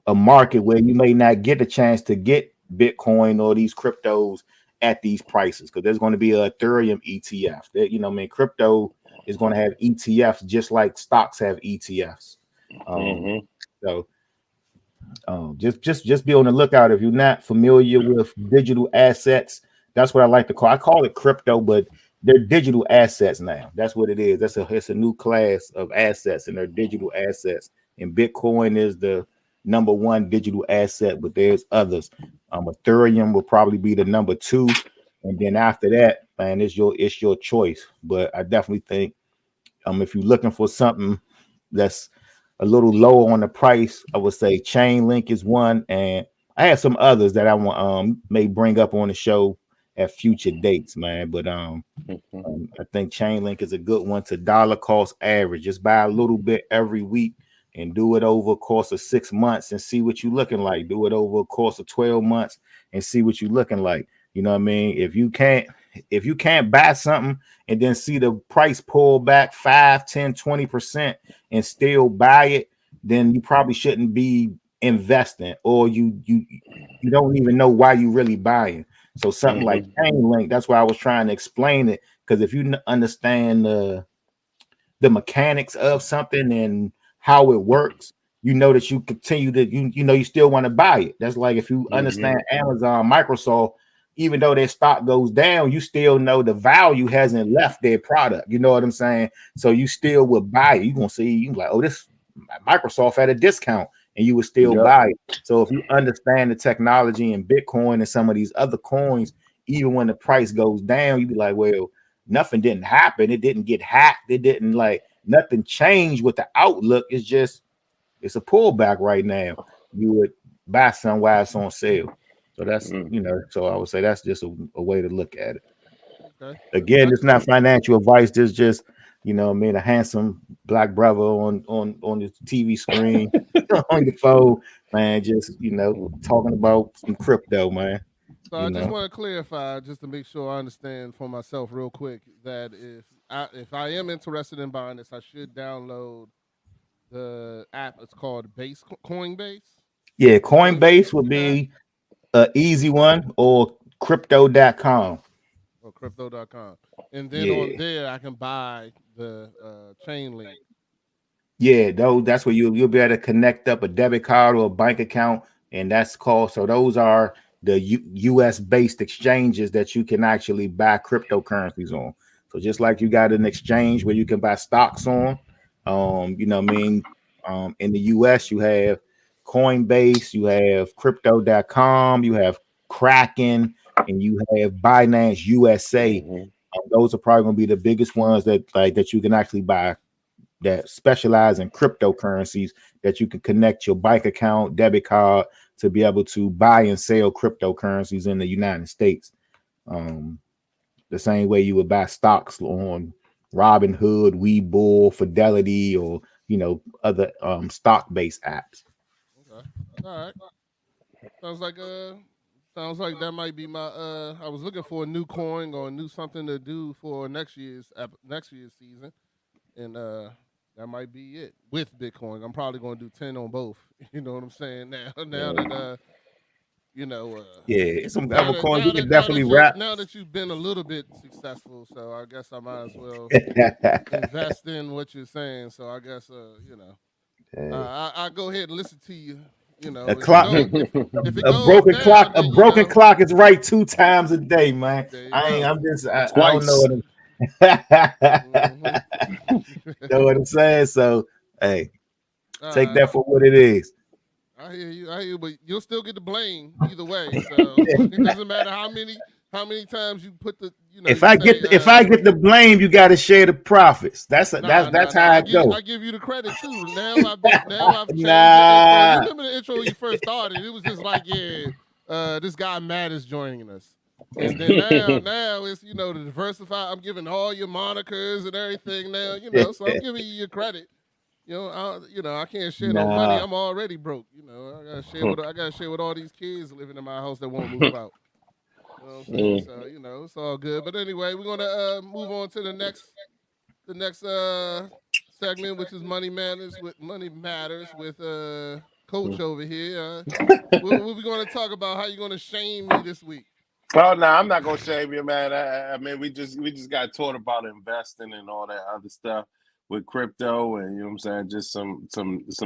market where you may not get a chance to get Bitcoin or these cryptos at these prices, because there's going to be a Ethereum ETF. That, you know, I mean, crypto is going to have ETFs just like stocks have ETFs. So just be on the lookout. If you're not familiar with digital assets, that's what I like to call. I call it crypto, but they're digital assets now. That's what it is. It's a new class of assets, and they're digital assets. And Bitcoin is the number one digital asset, but there's others. Ethereum will probably be the number 2, and then after that, man, it's your choice. But I definitely think if you're looking for something that's a little lower on the price, I would say Chainlink is one, and I have some others that I want may bring up on the show at future dates, man. But I think Chainlink is a good one to dollar cost average. Just buy a little bit every week and do it over a course of 6 months and see what you're looking like. Do it over a course of 12 months and see what you're looking like. You know what I mean? If you can't buy something and then see the price pull back 5, 10, 20% and still buy it, then you probably shouldn't be investing, or you don't even know why you really buying. So something like Chainlink, that's why I was trying to explain it, because if you understand the mechanics of something and how it works, you know that you continue to you still want to buy it. That's like if you understand Amazon, Microsoft, even though their stock goes down, you still know the value hasn't left their product. You know what I'm saying? So you still would buy it. You're gonna see, you like, oh, this Microsoft at a discount, and you would still buy it. So if you understand the technology in Bitcoin and some of these other coins, even when the price goes down, you'd be like, well, nothing didn't happen. It didn't get hacked. It didn't nothing changed with the outlook. It's a pullback right now. You would buy some while it's on sale. So that's so I would say that's just a way to look at it. Okay. Again, it's not financial advice. It's just, a handsome black brother on the TV screen on your phone, man, just talking about some crypto, man. So I just want to clarify, just to make sure I understand for myself real quick, that if if I am interested in buying this, I should download the app. It's called Coinbase. Yeah, Coinbase would be an easy one, or crypto.com. Or crypto.com. And then on there, I can buy the chain link. Yeah, that's where you'll be able to connect up a debit card or a bank account, and that's called. So those are the U.S. based exchanges that you can actually buy cryptocurrencies on. So just like you got an exchange where you can buy stocks on, you know what I mean? In the U.S. you have Coinbase, you have crypto.com, you have Kraken, and you have Binance USA. Those are probably going to be the biggest ones that you can actually buy, that specialize in cryptocurrencies, that you can connect your bank account, debit card to be able to buy and sell cryptocurrencies in the United States. The same way you would buy stocks on Robinhood, Webull, Fidelity, or other stock-based apps. Okay. All right. Sounds like that might be my I was looking for a new coin or a new something to do for next year's season. And that might be it with Bitcoin. I'm probably going to do 10 on both. You know what I'm saying? Now that some other coins you can definitely wrap. Now that you've been a little bit successful, so I guess I might as well invest in what you're saying. So I guess I go ahead and listen to you. A clock, a broken clock is right 2 times a day, man. I don't know know what I'm saying. So hey, take that for what it is. I hear you, but you'll still get the blame either way. So it doesn't matter how many times you put the If I get the blame, you got to share the profits. That's how it goes. I give you the credit too. Now I've changed it. Remember the intro when you first started? It was just like, this guy Matt is joining us. And then now it's to diversify. I'm giving all your monikers and everything now. So I'm giving you your credit. I can't share no money. I'm already broke. I gotta share with all these kids living in my house that won't move out. You know what I'm saying? So it's all good. But anyway, we're gonna move on to the next segment, which is Money Matters with Coach over here. We're gonna talk about how you're gonna shame me this week. Oh no, I'm not gonna shame you, man. I mean, we just got taught about investing and all that other stuff with crypto, and you know what I'm saying, just some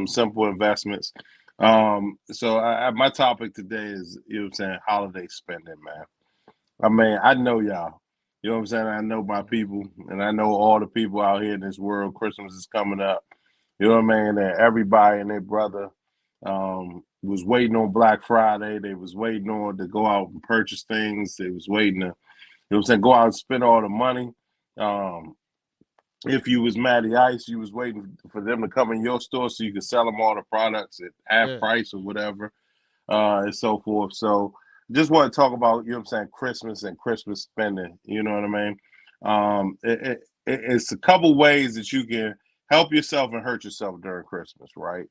simple investments. So my topic today is, you know what I'm saying, holiday spending, man. I mean, I know y'all. You know what I'm saying? I know my people, and I know all the people out here in this world. Christmas is coming up. You know what I mean? And everybody and their brother was waiting on Black Friday. They was waiting on to go out and purchase things. They was waiting to, you know what I'm saying, go out and spend all the money. If you was Matty Ice, you was waiting for them to come in your store so you could sell them all the products at half price or whatever, and so forth. So just want to talk about, you know what I'm saying, Christmas and Christmas spending. You know what I mean? It's a couple ways that you can help yourself and hurt yourself during Christmas, right?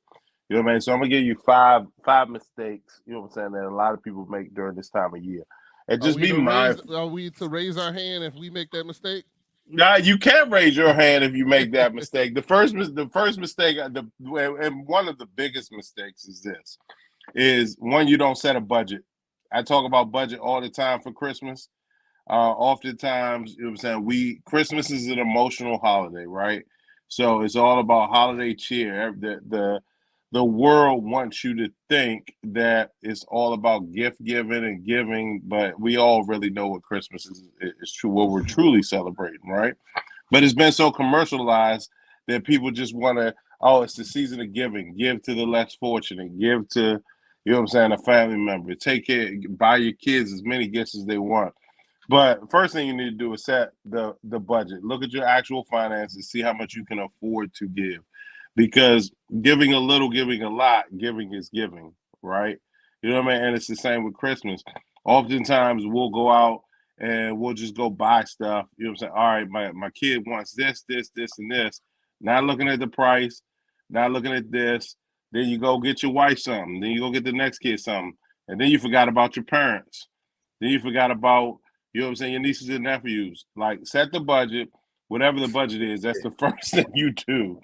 You know what I mean? So I'm gonna give you five mistakes, you know what I'm saying, that a lot of people make during this time of year. And just be mindful. Are we to raise our hand if we make that mistake? Nah, you can't raise your hand if you make that mistake. The first mistake, and one of the biggest mistakes is one, you don't set a budget. I talk about budget all the time for Christmas. Oftentimes, you know what I'm saying, Christmas is an emotional holiday, right? So it's all about holiday cheer. The world wants you to think that it's all about gift giving and giving, but we all really know what Christmas is true, what we're truly celebrating, right? But it's been so commercialized that people just want to, it's the season of giving. Give to the less fortunate. Give to, you know what I'm saying, a family member. Take care, buy your kids as many gifts as they want. But first thing you need to do is set the budget. Look at your actual finances, see how much you can afford to give. Because giving a little, giving a lot, giving is giving, right? You know what I mean? And it's the same with Christmas. Oftentimes we'll go out and we'll just go buy stuff. You know what I'm saying? All right, my kid wants this, and this. Not looking at the price, not looking at this. Then you go get your wife something. Then you go get the next kid something. And then you forgot about your parents. Then you forgot about, you know what I'm saying, your nieces and nephews. Like, set the budget whatever the budget is, that's the first thing you do.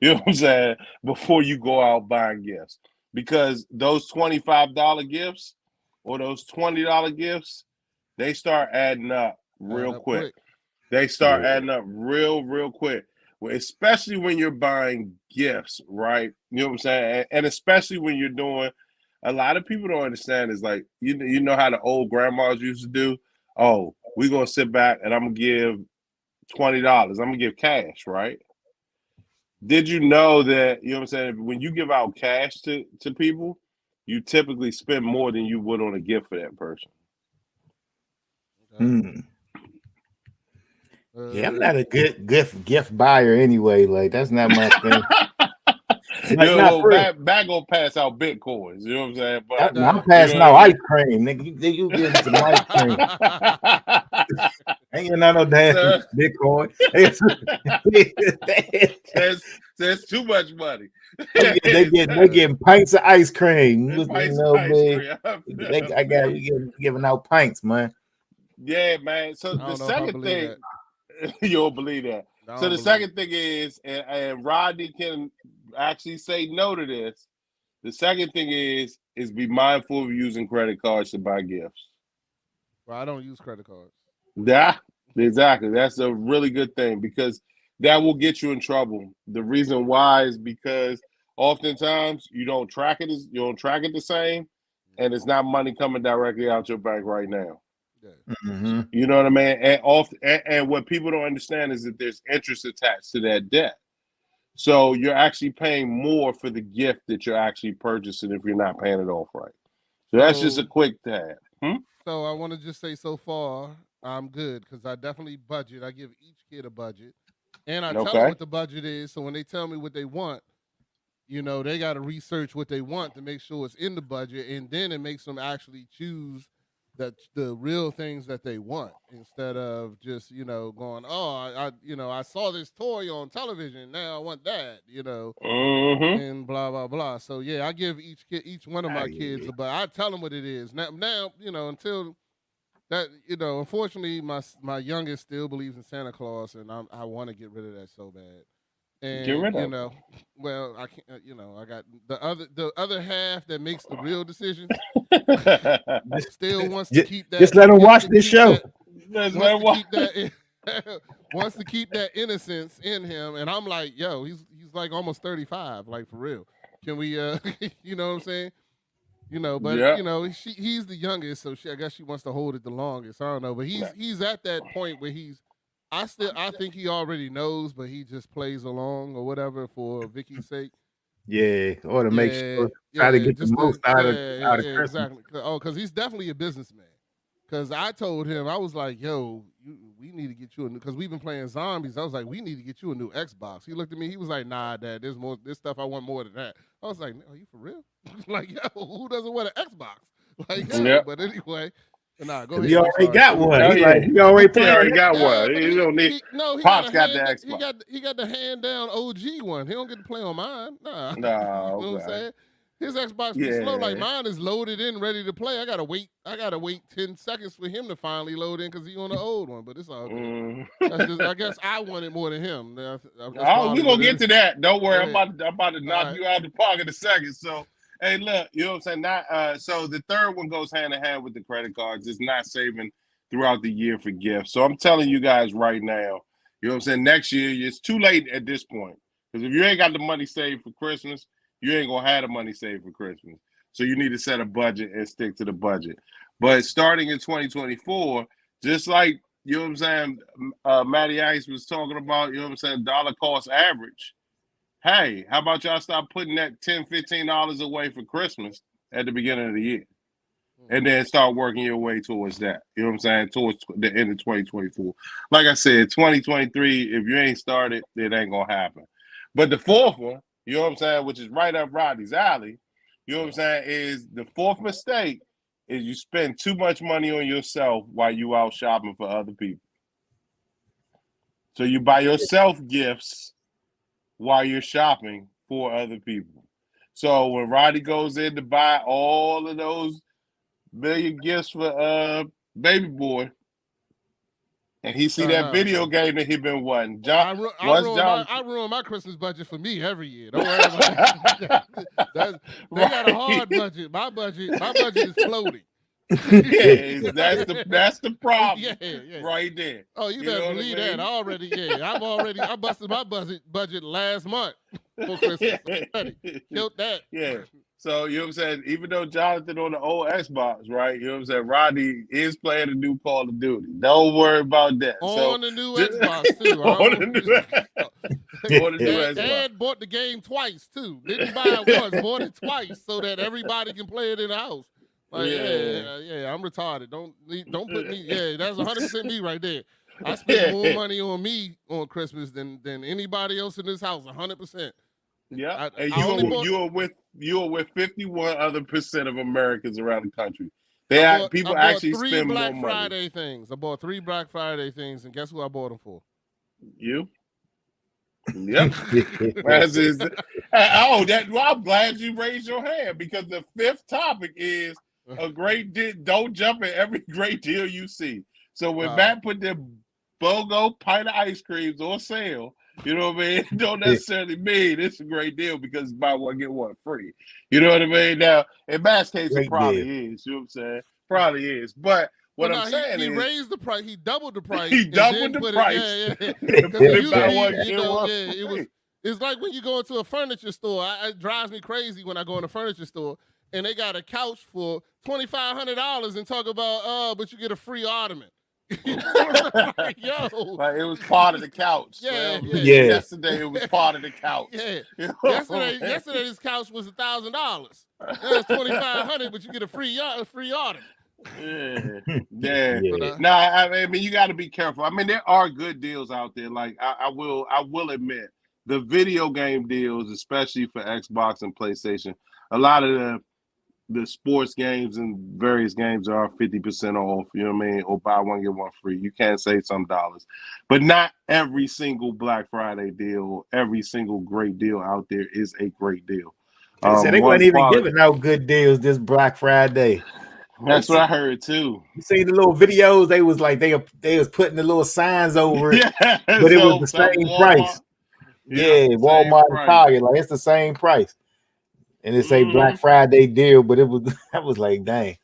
You know what I'm saying? Before you go out buying gifts. Because those $25 gifts or those $20 gifts, they start adding up real quick. They start adding up real quick. Well, especially when you're buying gifts, right? You know what I'm saying? And especially when you're doing, a lot of people don't understand is like, you know how the old grandmas used to do? Oh, we're going to sit back and I'm going to give $20. I'm going to give cash, right? Did you know that, you know what I'm saying, when you give out cash to people, you typically spend more than you would on a gift for that person? Mm. Yeah, I'm not a good gift buyer anyway. Like, that's not my thing. Like, you know, back gonna pass out Bitcoins. You know what I'm saying? But I'm passing out ice cream, nigga. You getting some ice cream? Ain't no damn Bitcoin. That's too much money. They getting pints of ice cream. We giving out pints, man. Yeah, man. So the second thing, you don't believe that. So the second thing is, and Rodney can actually say no to this. The second thing is be mindful of using credit cards to buy gifts. Well, I don't use credit cards. Yeah, exactly. That's a really good thing because that will get you in trouble. The reason why is because oftentimes you don't track it the same, and it's not money coming directly out your bank right now. Mm-hmm. You know what I mean? And what people don't understand is that there's interest attached to that debt. So you're actually paying more for the gift that you're actually purchasing if you're not paying it off right. So that's just a quick tab. So I want to just say so far, I'm good because I definitely budget. I give each kid a budget. And I tell them what the budget is. So when they tell me what they want, you know, they got to research what they want to make sure it's in the budget. And then it makes them actually choose the real things that they want instead of just, you know, going, oh, I saw this toy on television. Now I want that, you know, and blah, blah, blah. So, yeah, I give each one of my kids, but I tell them what it is. Now, you know, until that, you know, unfortunately, my youngest still believes in Santa Claus, and I want to get rid of that so bad. And, get rid of you know, well, I can't, you know, I got the other half that makes the real decisions. Still wants to keep that. Just let him watch this show. Wants to keep that innocence in him, and I'm like, yo, he's like almost 35, like for real. Can we, you know what I'm saying? You know, but you know, he's the youngest, so I guess she wants to hold it the longest. I don't know, but he's at that point where I think he already knows, but he just plays along or whatever for Vicky's sake. Yeah, or to make sure try to get the most out of Christmas. Exactly. Oh, because he's definitely a businessman. Because I told him, I was like, yo, we need to get you a new, because we've been playing zombies. I was like, we need to get you a new Xbox. He looked at me, he was like, nah, Dad, there's more, this stuff I want more than that. I was like, are you for real? Like, yo, who doesn't want an Xbox? Like, yo, but anyway. Nah, go ahead. He already got one. He already got one. He don't need. Pops got the Xbox. He got the hand down OG one. He don't get to play on mine. Nah. No, you know what I'm saying? His Xbox is slow. Like mine is loaded in, ready to play. I gotta wait 10 seconds for him to finally load in because he's on the old one. But it's all good. I guess I want it more than him. We're gonna get to that. Don't worry. I'm about to knock you out of the park in a second. So. Hey, look, you know what I'm saying? So the third one goes hand in hand with the credit cards. It's not saving throughout the year for gifts. So I'm telling you guys right now, you know what I'm saying? Next year, it's too late at this point. Because if you ain't got the money saved for Christmas, you ain't going to have the money saved for Christmas. So you need to set a budget and stick to the budget. But starting in 2024, just like, you know what I'm saying, Matty Ice was talking about, you know what I'm saying, dollar cost average. Hey, how about y'all stop putting that $10, $15 away for Christmas at the beginning of the year? And then start working your way towards that. You know what I'm saying? Towards the end of 2024. Like I said, 2023, if you ain't started, it ain't going to happen. But the fourth one, you know what I'm saying, which is right up Rodney's alley, you know what I'm saying, is the fourth mistake is you spend too much money on yourself while you out shopping for other people. So you buy yourself gifts while you're shopping for other people. So when Roddy goes in to buy all of those million gifts for baby boy, and he see No, that no. video game that he been wanting. I John, ruin my Christmas budget for me every year. Don't worry about that. They got a hard budget. My budget is floating. Yeah, that's the problem. Yeah. Right there. Oh, you You know better what I believe mean? that. I busted my budget last month for Christmas. Killed that. Yeah. So, you know what I'm saying? Even though Jonathan on the old Xbox, right? You know what I'm saying? Rodney is playing the new Call of Duty. Don't worry about that. On the new Xbox, too. On the new Xbox. Dad bought the game twice, too. Didn't buy it once, bought it twice so that everybody can play it in the house. Like, yeah, I'm retarded. Don't put me. Yeah, that's 100% me right there. I spend more money on me on Christmas than anybody else in this house. 100%. Yeah, and you are with 51 other % of Americans around the country. People actually spend more money. Friday things. I bought 3 Black Friday things, and guess who I bought them for? You. Yep. I'm glad you raised your hand because the 5th topic is a great deal. Don't jump at every great deal you see. So when Matt put the BOGO pint of ice creams on sale, you know what I mean? It don't necessarily mean it's a great deal because buy one, get one free. You know what I mean? Now, in Matt's case, it probably is. You know what I'm saying? Probably is. But what I'm saying he is... raised the price. He doubled the price. He doubled the price. It's like when you go into a furniture store. It drives me crazy when I go in a furniture store and they got a couch for $2,500 and talk about, but you get a free ottoman. Like, yo. Like, it was part of the couch. Yeah. Yesterday it was part of the couch. Yeah. Yesterday this couch was $1,000. That's $2,500, but you get a free ottoman. Yeah. I mean, you got to be careful. I mean, there are good deals out there. Like I will admit, the video game deals, especially for Xbox and PlayStation, a lot of the sports games and various games are 50% off, you know what I mean? Or buy one, get one free. You can save some dollars. But not every single Black Friday deal, every single great deal out there is a great deal. They weren't even giving out good deals this Black Friday. That's what I heard too. You see the little videos, they was like they was putting the little signs over it, but it was the same price. Yeah, Walmart and Target, like it's the same price. And it say Black Friday deal, but that was like, dang.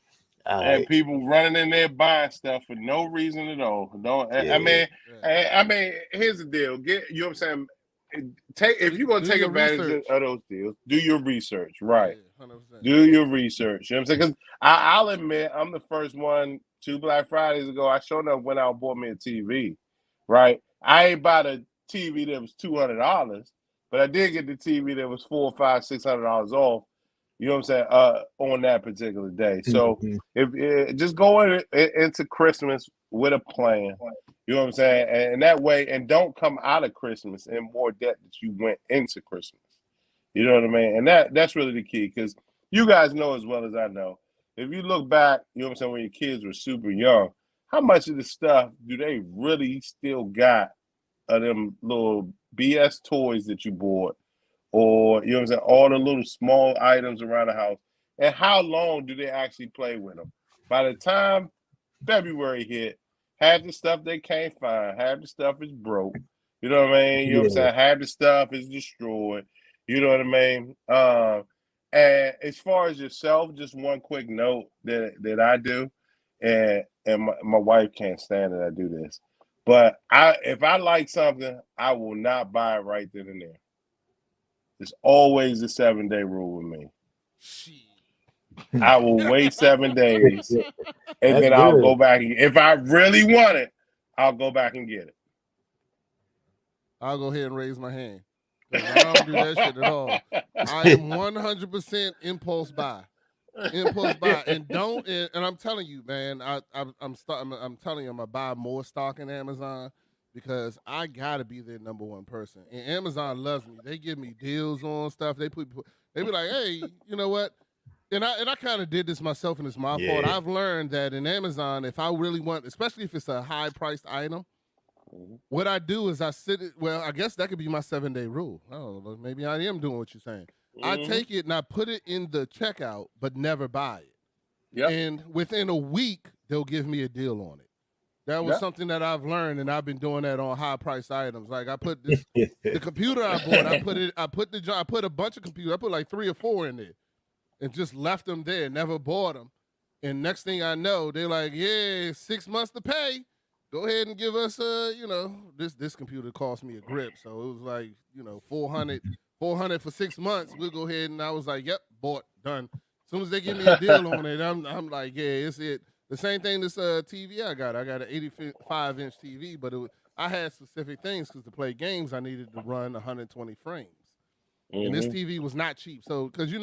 And people running in there buying stuff for no reason at all. I mean, here's the deal. You know what I'm saying? If you're gonna take advantage of those deals, do your research, right? Yeah, 100%. Do your research. You know what I'm saying? Because I'll admit, I'm the first one 2 Black Fridays ago. I showed up, went out and bought me a TV, right? I ain't bought a TV that was $200. But I did get the TV that was $400, $500, $600 off. You know what I'm saying? On that particular day. So if just go into Christmas with a plan. You know what I'm saying? And that way, and don't come out of Christmas in more debt that you went into Christmas. You know what I mean? And that's really the key, because you guys know as well as I know. If you look back, you know what I'm saying, when your kids were super young, how much of the stuff do they really still got of them little BS toys that you bought, or you know what I'm saying, all the little small items around the house, and how long do they actually play with them? By the time February hit, half the stuff they can't find, half the stuff is broke. You know what I mean? You know what I'm saying? Half the stuff is destroyed. You know what I mean? And as far as yourself, just one quick note that I do, and my wife can't stand that I do this. But if I like something, I will not buy it right then and there. It's always a 7-day rule with me. I will wait 7 days, and then I'll go back. If I really want it, I'll go back and get it. I'll go ahead and raise my hand. I don't do that shit at all. I am 100% impulse buy. And I'm telling you, man, I'm telling you, I'm gonna buy more stock in Amazon because I gotta be their number one person. And Amazon loves me. They give me deals on stuff. They be like, hey, you know what? And I kind of did this myself, and it's my fault. I've learned that in Amazon, if I really want, especially if it's a high priced item, what I do is I I guess that could be my 7-day rule. Oh, maybe I am doing what you're saying. I take it and I put it in the checkout, but never buy it. Yep. And within a week, they'll give me a deal on it. That was Yeah. something that I've learned, and I've been doing that on high price items. Like I put this, the computer I bought, I put a bunch of computers. I put like 3 or 4 in there, and just left them there. Never bought them. And next thing I know, they're like, "Yeah, 6 months to pay. Go ahead and give us this computer cost me a grip, so it was like 400 for 6 months. We'll go ahead, and I was like, "Yep, bought, done." As soon as they give me a deal on it, I'm like, "Yeah, it's it." The same thing this TV I got an 85-inch TV, but I had specific things because to play games I needed to run 120 frames. And this TV was not cheap. So, because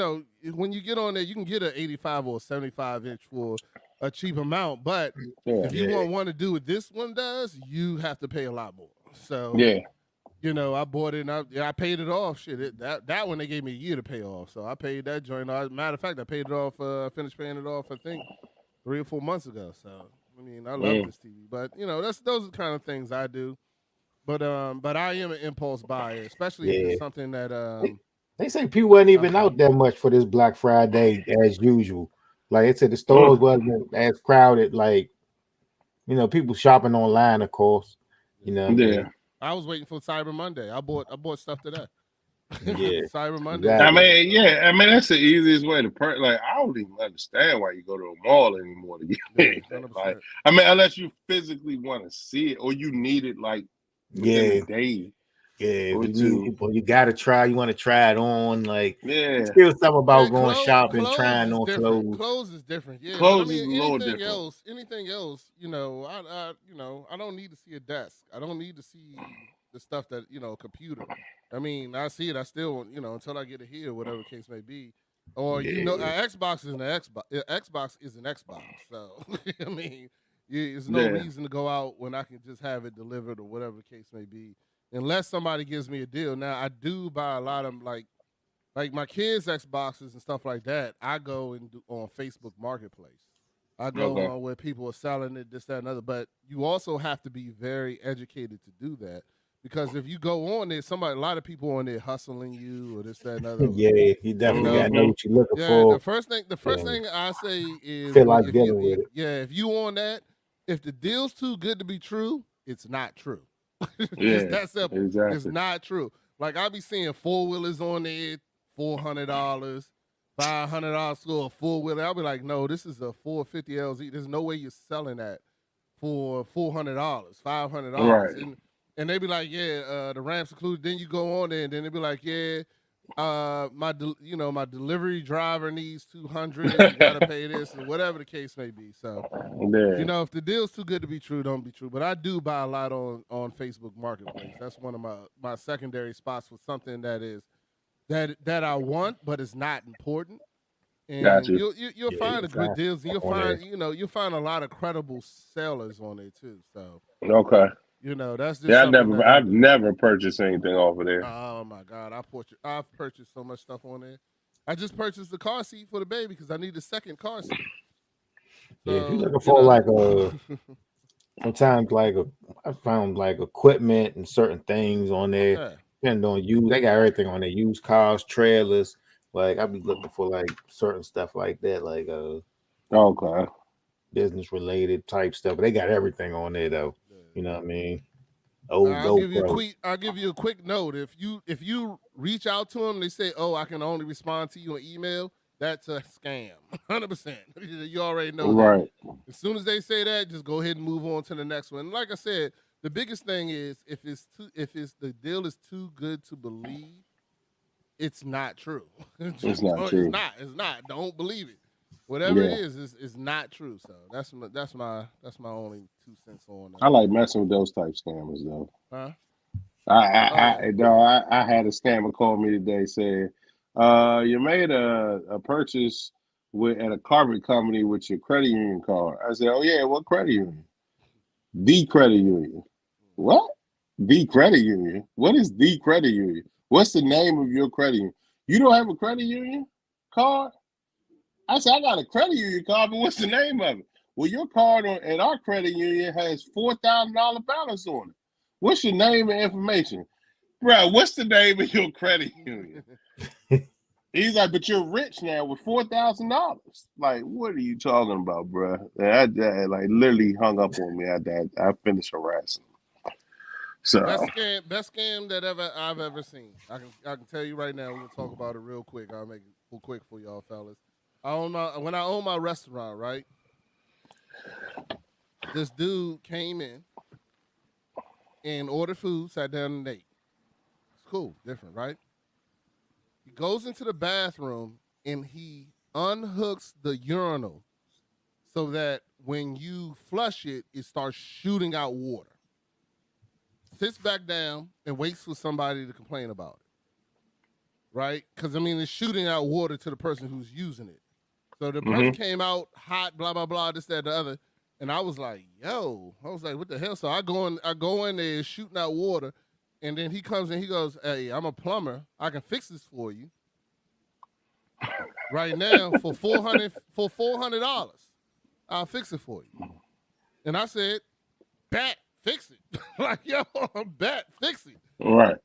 when you get on there, you can get an 85 or a 75-inch for a cheap amount. But if you want one to do what this one does, you have to pay a lot more. So, I bought it and I paid it off. Shit, that one they gave me a year to pay off. So I paid that joint. Matter of fact, I paid it off. Finished paying it off, I think, 3 or 4 months ago. So I mean, I love this TV. But those are the kind of things I do. But I am an impulse buyer, especially if it's something that they say people weren't even out that much for this Black Friday as usual. Like I said, the stores wasn't as crowded. Like people shopping online, of course. I was waiting for Cyber Monday. I bought stuff today. Yeah, Cyber Monday. Exactly. I mean that's the easiest way to like. I don't even understand why you go to a mall anymore to get anything. Like, I mean, unless you physically want to see it or you need it like within a day. Yeah, you gotta try. You want to try it on, like still something about going shopping, trying on clothes. Clothes is different. Yeah, clothes is a little different. Anything else, I don't need to see a desk. I don't need to see the stuff that computer. I mean, I see it. I still, until I get it here, whatever the case may be. Or Xbox is an Xbox. Xbox is an Xbox. So I mean, there's no reason to go out when I can just have it delivered or whatever the case may be. Unless somebody gives me a deal. Now I do buy a lot of them, like my kids' Xboxes and stuff like that. I go and do on Facebook Marketplace. I go on where people are selling it, this, that, and other. But you also have to be very educated to do that. Because if you go on there, a lot of people on there hustling you or this, that, and other. Yeah, you definitely gotta know what you're looking for. The first thing I say is feel like dealing with it. Yeah, if you on that, if the deal's too good to be true, it's not true. It's that simple. Exactly. It's not true. Like I be seeing 4-wheelers on there, $400, $500 for a 4-wheeler. I'll be like, no, this is a 450 LZ. There's no way you're selling that for $400, $500. Right. And they be like, the ramps included. Then you go on there, and then they be like, my delivery driver needs $200. You gotta pay this, or whatever the case may be. So, if the deal's too good to be true, don't be true. But I do buy a lot on Facebook Marketplace. That's one of my secondary spots for something that I want, but it's not important. And gotcha. You'll find the good deals. And you'll find a lot of credible sellers on there too. So that's just I've never purchased anything off of there. Oh my God, I've purchased so much stuff on there. I just purchased the car seat for the baby because I need a second car seat. So, if you're looking for sometimes I found equipment and certain things on there. Yeah. Depending on you, they got everything on there. Used cars, trailers. Like I be looking for certain stuff like that, business related type stuff. But they got everything on there though. You know what I mean? I'll give you a quick note. If you reach out to them, they say, "Oh, I can only respond to you on email." That's a scam, 100%. You already know right. that. As soon as they say that, just go ahead and move on to the next one. Like I said, the biggest thing is if the deal is too good to believe, it's not true. It's not true. It's not. Don't believe it. Whatever it is not true. So that's my only 2 cents on that. I like messing with those type scammers though. Huh? I had a scammer call me today saying, you made a purchase at a carpet company with your credit union card. I said, oh yeah, what credit union? The credit union. What? The credit union? What is the credit union? What's the name of your credit union? You don't have a credit union card? I said, I got a credit union card, but what's the name of it? Well, your card at our credit union has $4,000 balance on it. What's your name and information? Bro, what's the name of your credit union? He's like, but you're rich now with $4,000. Like, what are you talking about, bro? I like literally hung up on me. I finished harassing. So Best scam that I've ever seen. I can tell you right now. We'll talk about it real quick. I'll make it real quick for y'all fellas. When I owned my restaurant, right? This dude came in and ordered food, sat down and ate. It's cool, different, right? He goes into the bathroom and he unhooks the urinal so that when you flush it, it starts shooting out water. Sits back down and waits for somebody to complain about it, right? Because, I mean, it's shooting out water to the person who's using it. So the person came out hot, blah, blah, blah, this, that, the other. And I was like, what the hell? So I go in there shooting out water. And then he comes and he goes, hey, I'm a plumber. I can fix this for you right now for $400. I'll fix it for you. And I said, bet, fix it. Like, yo, bet, fix it. right.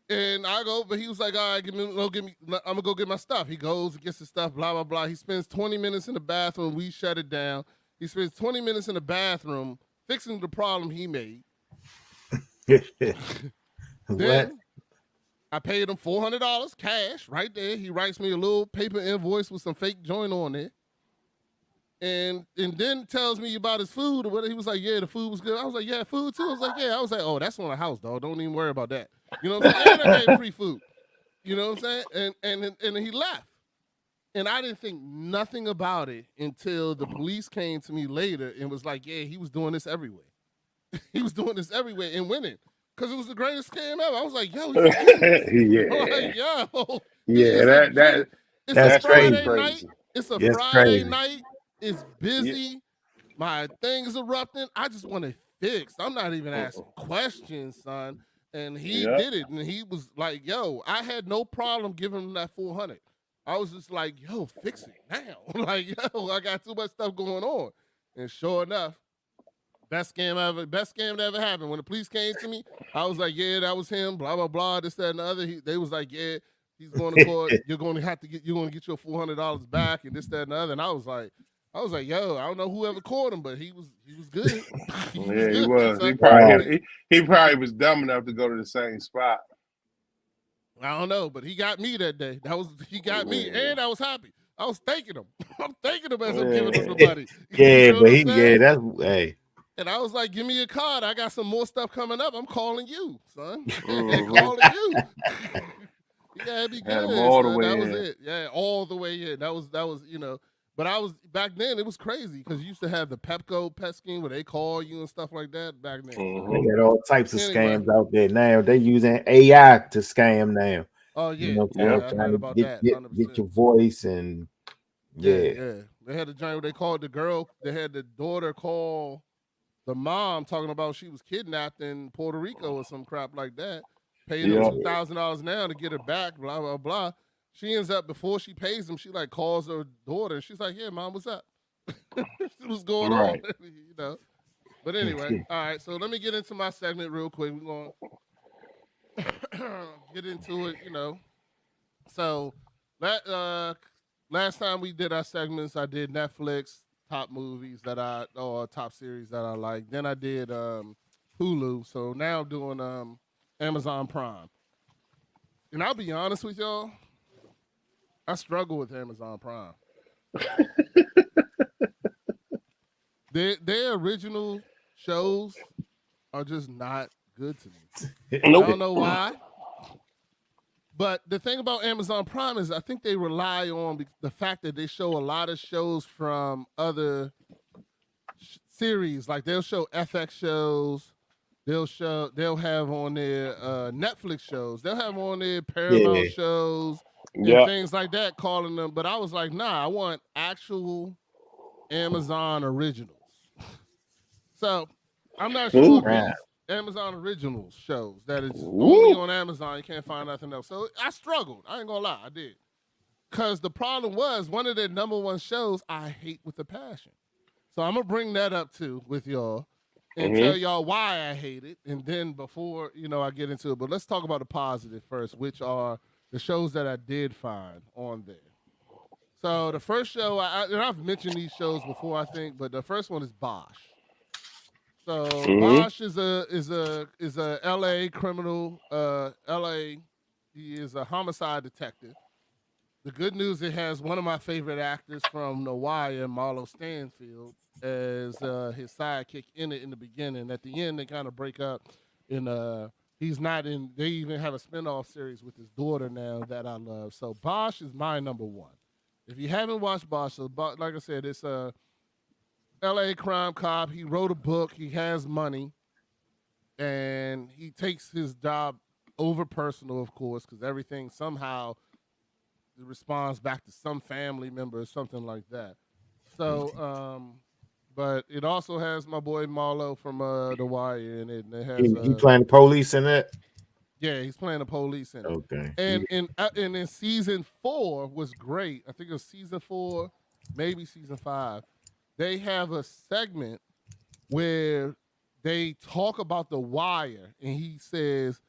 And I go, but he was like, all right, I'm gonna go get my stuff. He goes and gets his stuff, blah, blah, blah. He spends 20 minutes in the bathroom. We shut it down. He spends 20 minutes in the bathroom fixing the problem he made. Then I paid him $400 cash right there. He writes me a little paper invoice with some fake joint on it. And then tells me about his food or whatever. He was like, yeah, the food was good. I was like, yeah, food too. I was like, yeah. I was like, oh, that's on the house, dog. Don't even worry about that. You know what I'm saying? And I gave free food. You know what I'm saying? And he left. And I didn't think nothing about it until the police came to me later and was like, yeah, he was doing this everywhere. He was doing this everywhere and winning. Because it was the greatest scam ever. I was like, yo, yeah. like, yo. Yeah, It's a Friday crazy. night. It's a That's Friday crazy. night. It's busy. My thing's erupting. I just want it fixed. I'm not even asking questions, son. And he did it. And he was like, yo, I had no problem giving him that $400. I was just like, yo, fix it now. Like, yo, I got too much stuff going on. And sure enough, best scam that ever happened. When the police came to me, I was like, yeah, that was him, blah, blah, blah, this, that, and the other. They was like, yeah, he's going to court. You're going to get your $400 back and this, that, and the other. And I was like, yo, I don't know whoever caught him, but he was good. He was. Good. He probably was dumb enough to go to the same spot. I don't know, but he got me that day. He got me, and I was happy. I was thanking him. I'm thanking him as I'm giving him the money. Yeah, but that's hey. And I was like, give me a card. I got some more stuff coming up. I'm calling you, son. I'm calling you. Yeah, it'd be good. All the way that in. was it. Yeah, all the way in. That was, but I was back then. It was crazy because you used to have the Pepco pet scheme where they call you and stuff like that back then. They got all types of scams out there now. They're using AI to scam now. Oh yeah, You know, I heard about that. get your voice and yeah. They had a giant. They called the girl. They had the daughter call the mom talking about she was kidnapped in Puerto Rico or some crap like that. Paid them $2,000 now to get her back. Blah blah blah. She ends up before she pays them. She like calls her daughter and she's like, "Yeah, mom, what's up? What's going on?" You know. But anyway, all right. So let me get into my segment real quick. We're going to get into it. You know. So last time we did our segments, I did Netflix top movies or top series that I like. Then I did Hulu. So now I'm doing Amazon Prime. And I'll be honest with y'all, I struggle with Amazon Prime. Their original shows are just not good to me. I don't know why. But the thing about Amazon Prime is I think they rely on the fact that they show a lot of shows from other series. Like they'll show FX shows. They'll have on their Netflix shows. They'll have on their Paramount shows and things like that, calling them. But I was like, nah, I want actual Amazon originals. So I'm not sure if these Amazon originals shows that is only on Amazon. You can't find nothing else. So I struggled. I ain't gonna lie, I did. Because the problem was one of their number one shows I hate with a passion. So I'm gonna bring that up too with y'all and tell y'all why I hate it. And then before I get into it, but let's talk about the positive first, which are the shows that I did find on there. So the first show, and I've mentioned these shows before, I think, but the first one is Bosch. So Bosch is a L.A. criminal. L.A. He is a homicide detective. The good news, it has one of my favorite actors from The Wire, Marlo Stanfield, as his sidekick in it in the beginning. At the end, they kind of break up, and he's not in. They even have a spinoff series with his daughter now that I love. So Bosch is my number one. If you haven't watched Bosch, like I said, it's a L.A. crime cop. He wrote a book. He has money, and he takes his job over personal, of course, because everything somehow responds back to some family member or something like that. So, but it also has my boy Marlo from The Wire in it. And it has he playing the police in it. Yeah, he's playing the police in it. Okay. And in season 4 was great. I think it was season 4, maybe season 5. They have a segment where they talk about The Wire, and he says,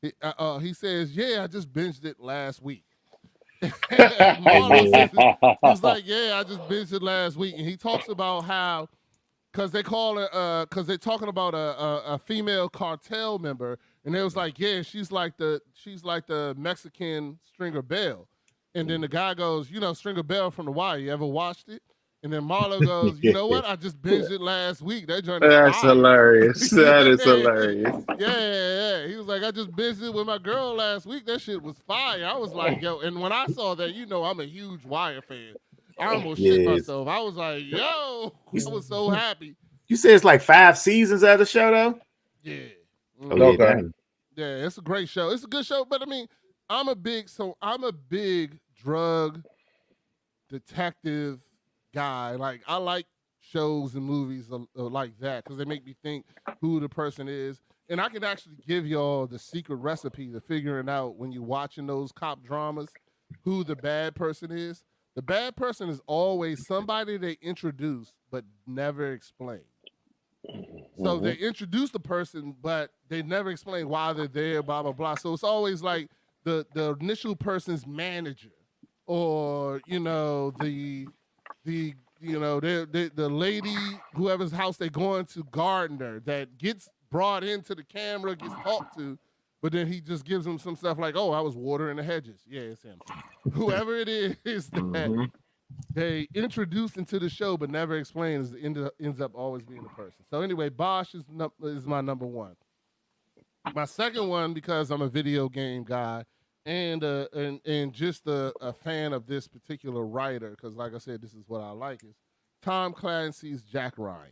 "Yeah, I just binged it last week." Marlo says, he's like, "Yeah, I just binged it last week," and he talks about how, because they call it, because they're talking about a female cartel member, and they was like, "Yeah, she's like the Mexican Stringer Bell," and then the guy goes, "Stringer Bell from The Wire, you ever watched it?" And then Marlo goes, "You know what? I just binged it last week. That joint is That's fire." hilarious. That is hilarious. Yeah. He was like, "I just binged it with my girl last week. That shit was fire." I was like, "Yo," and when I saw that, I'm a huge Wire fan. I almost shit myself. I was like, "Yo," I was so happy. You say it's like 5 seasons of the show, though? Yeah. Oh, yeah, Okay. Yeah, it's a great show. It's a good show, but I mean, I'm a big drug detective guy. Like, I like shows and movies like that because they make me think who the person is. And I can actually give y'all the secret recipe to figuring out when you're watching those cop dramas who the bad person is. The bad person is always somebody they introduce but never explain. So they introduce the person, but they never explain why they're there, blah, blah, blah. So it's always like the initial person's manager or, the lady, whoever's house they're going to, gardener, that gets brought into the camera, gets talked to, but then he just gives them some stuff like, "Oh, I was watering the hedges." Yeah, it's him. Whoever it is that they introduce into the show but never explains, ends up always being the person. So anyway, Bosch is my number one. My second one, because I'm a video game guy and just a fan of this particular writer, because like I said, this is what I like, is Tom Clancy's Jack Ryan.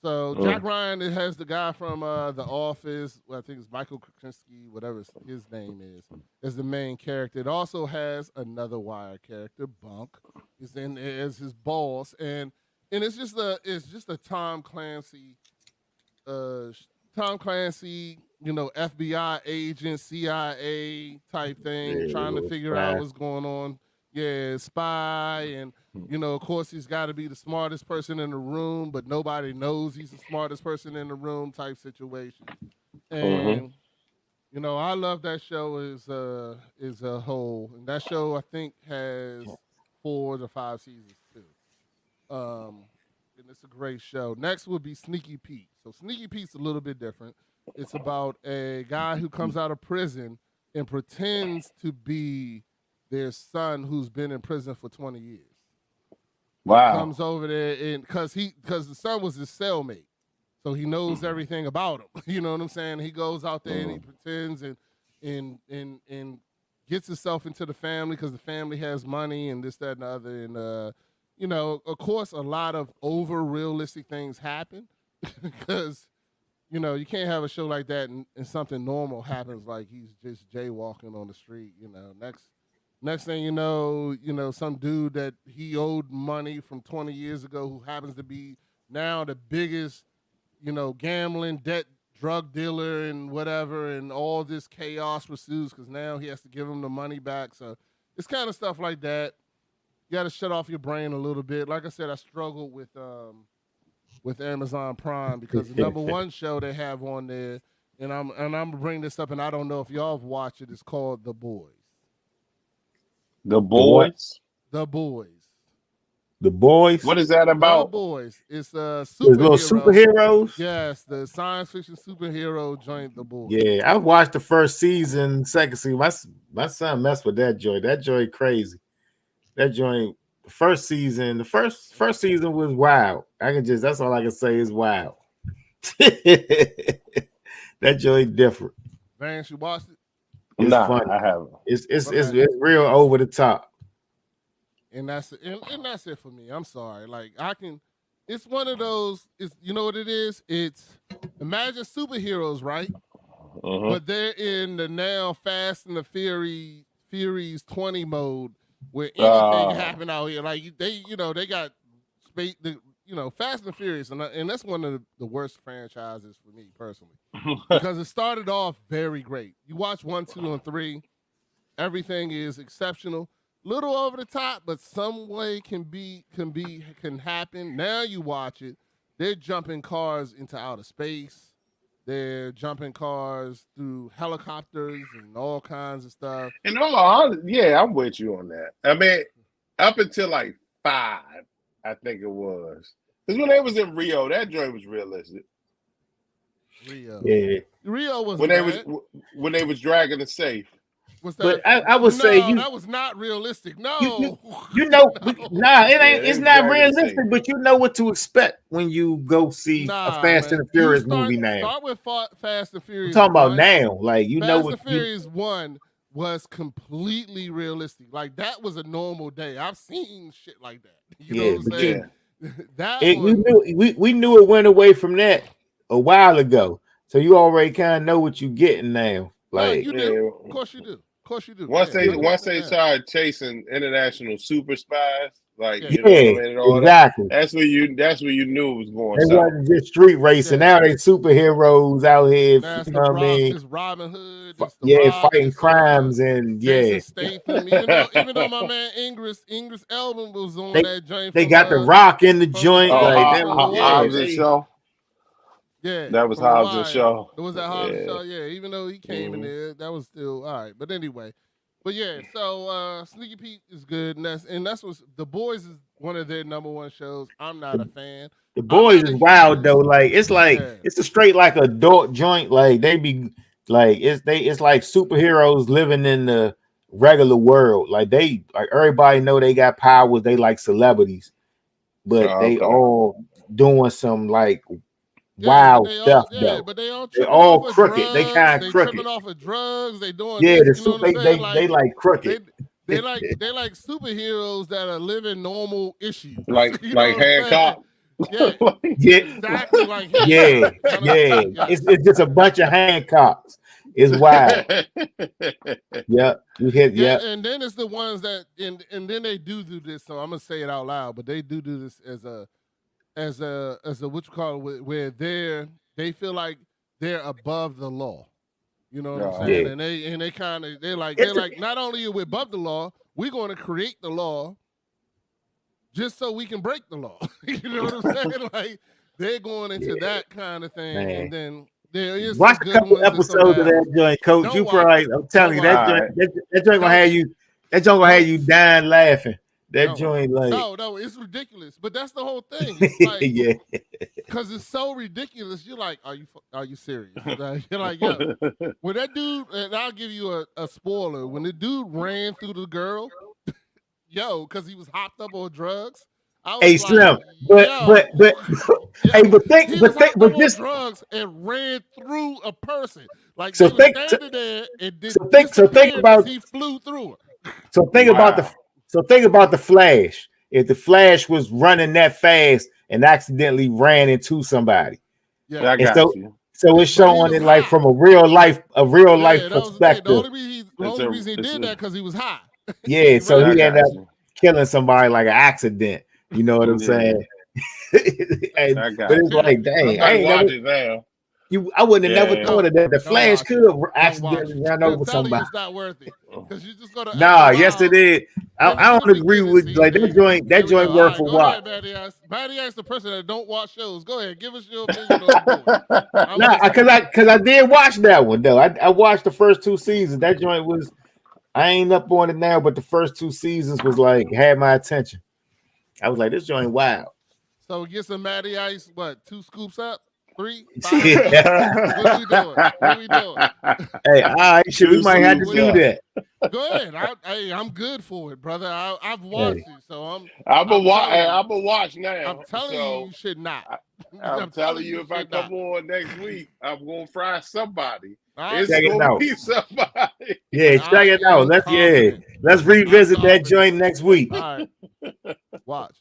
So Jack Ryan, it has the guy from The Office, I think it's Michael Krasinski, whatever his name is, as the main character. It also has another Wire character, Bunk, is in there as his boss, and it's just a Tom Clancy, FBI agent, CIA type thing, trying to figure out what's going on. Yeah, spy, and of course he's got to be the smartest person in the room, but nobody knows he's the smartest person in the room type situation. And I love that show as a whole, and that show I think has 4 to 5 seasons too. And it's a great show. Next would be Sneaky Pete. So Sneaky Pete's a little bit different. It's about a guy who comes out of prison and pretends to be their son who's been in prison for 20 years. Wow. He comes over there and because the son was his cellmate, so he knows everything about him. You know what I'm saying? He goes out there and he pretends and gets himself into the family because the family has money and this, that, and the other. And of course, a lot of over realistic things happen because you can't have a show like that and something normal happens, like he's just jaywalking on the street. Next thing you know, some dude that he owed money from 20 years ago who happens to be now the biggest, gambling, debt, drug dealer and whatever, and all this chaos pursues because now he has to give him the money back. So it's kind of stuff like that. You got to shut off your brain a little bit. Like I said, I struggled with Amazon Prime because the number one show they have on there, and I'm gonna bring this up, and I don't know if y'all have watched it, it's called The Boys. The what? Boys. The Boys. The Boys. What is that The about? Boys. It's The little superheroes. Yes, the science fiction superhero joint, The Boys. Yeah, I watched the first season, second season. My son messed with that joint. That joint crazy. That joint, the first season was wild. That's all I can say is wild. That joint different. Vance, you watched it? It's Nah, funny. I haven't. It's real over the top. And that's it for me. I'm sorry. Like it's one of those. It's you know what it is. It's imagine superheroes, right? But they're in the now Fast and the Furious 20 mode where anything happen out here. Like they got space. Fast and Furious, and that's one of the worst franchises for me personally because it started off very great. You watch 1, 2, and 3, everything is exceptional. Little over the top, but some way can happen. Now you watch it, they're jumping cars into outer space. They're jumping cars through helicopters and all kinds of stuff. And I'm with you on that. I mean, up until like 5, I think it was. Because when they was in Rio, that joint was realistic. Rio was when they was dragging the safe. What's that? But I would say that was not realistic. No, it ain't. It's not realistic. But you know what to expect when you go see a Fast and the Furious movie now. Start with Fast and Furious. I'm talking about now, like Fast and Furious 1 was completely realistic. Like that was a normal day. I've seen shit like that. You know what I'm saying? We knew it went away from that a while ago. So you already kind of know what you're getting now. Like you do. Of course you do. Once they started chasing international super spies, like exactly. That's where you knew it was going. They wasn't just street racing. Now they superheroes out here. That's you know what I mean? It's Robin Hood. Fighting crimes and Statham. Even though my man Ingris Elba was on that joint. They got the Rock in the joint. Hobbs and Shaw. Yeah, that was Hobbs and Shaw. It was that Hobbs and Shaw. Yeah, even though he came in there, that was still all right. But anyway, so Sneaky Pete is good, and that's what The Boys is one of their number one shows. I'm not a fan. The Boys is wild though. It's a straight like adult joint. Like they be like it's like superheroes living in the regular world. Like everybody know they got powers. They like celebrities, but they all doing some like wild stuff though. But they're all crooked. They kind of crooked. Tripping off of drugs. They doing they like crooked. They like superheroes that are living normal issues. Like Hancock. Yeah, exactly like Hancock. Yeah. It's just a bunch of Hancocks. It's wild. You hit. And then it's the ones that and then they do this. So I'm gonna say it out loud, but they do this as a what you call it, where they feel like they're above the law. You know what I'm saying? Yeah. And they're like not only are we above the law, we're going to create the law just so we can break the law. You know what I'm saying? Like they're going into that kind of thing, and then there is watch a couple episodes of that joint, Coach. I'm telling you that joint gonna have you. That joint gonna have you dying laughing. Joint, like no, it's ridiculous. But that's the whole thing. It's like, because it's so ridiculous. You're like, are you serious? You're like, yo, when that dude, and I'll give you a spoiler. When the dude ran through the girl, because he was hopped up on drugs. Slim, but this drugs and ran through a person. Like so think about he flew through her. So think about the Flash. If the Flash was running that fast and accidentally ran into somebody, I got you. So it's showing it like from a real life perspective. The only reason he did that because he was high. Yeah, so he ended up killing somebody like an accident. You know what I'm saying? But it's like, dang, I wouldn't have never thought of that. The Flash could accidentally run over somebody. It's not worth it because you just go to. Yes, it is. I don't agree with like that joint worth a watch. Matty asked the person that don't watch shows. Go ahead, give us your opinion on because I did watch that one though. I watched the first 2 seasons. That joint was. I ain't up on it now, but the first 2 seasons was like had my attention. I was like, this joint wild. So get some Matty Ice. What? 2 scoops up? 3? 5? What we doing? What we doing? Hey, all right, shit, we might have to do that. Go ahead. I'm good for it, brother. I've watched it, so I'm a watch now. I'm telling you should not. I'm telling you, if I come on next week, I'm gonna fry somebody. Right. It's Check it gonna out. be somebody. Yeah, check it out. Let's revisit that joint next week. All right. Watch.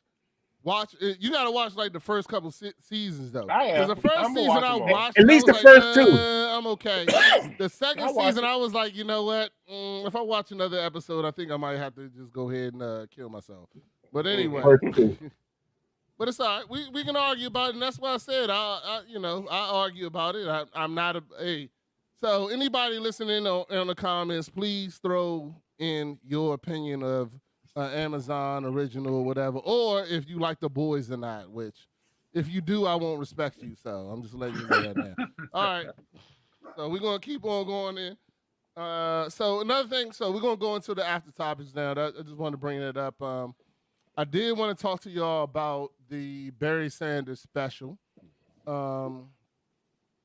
You gotta watch like the first couple seasons though. I am. The first season I watched, at least the like, first 2. I'm okay. The second season, I was like, you know what? If I watch another episode, I think I might have to just go ahead and kill myself. But anyway, but it's all right. We can argue about it, and that's why I said I argue about it. I'm not a. So anybody listening on the comments, please throw in your opinion of Amazon original or whatever, or if you like The Boys or not, which if you do, I won't respect you. So I'm just letting you know that now. All right. So we're going to keep on going in. So another thing, so we're going to go into the after topics now. I just wanted to bring it up. I did want to talk to y'all about the Barry Sanders special.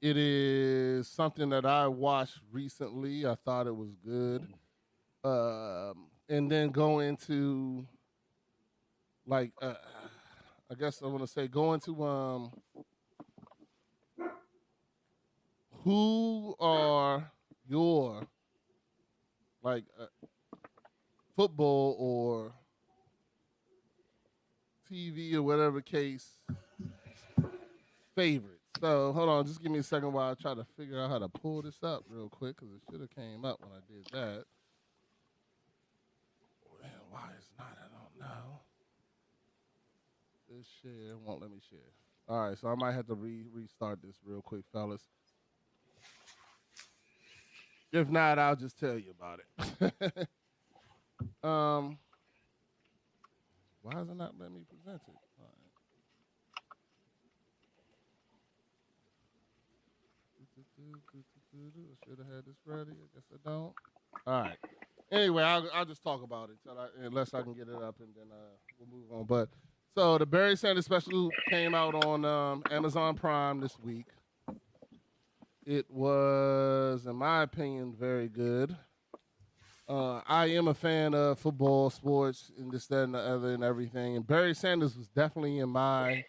It is something that I watched recently. I thought it was good. And then go into, like, I guess I want to say go into who are your, like, football or TV or whatever case favorites. So hold on, just give me a second while I try to figure out how to pull this up real quick because it should have came up when I did that. Why it's not? I don't know. This share won't let me share. All right, so I might have to restart this real quick, fellas. If not, I'll just tell you about it. Why is it not letting me present it? All right. I should have had this ready. I guess I don't. All right. Anyway, I'll just talk about it unless I can get it up, and then we'll move on. But so the Barry Sanders special came out on Amazon Prime this week. It was, in my opinion, very good. I am a fan of football, sports, and this, that, and the other, and everything. And Barry Sanders was definitely in my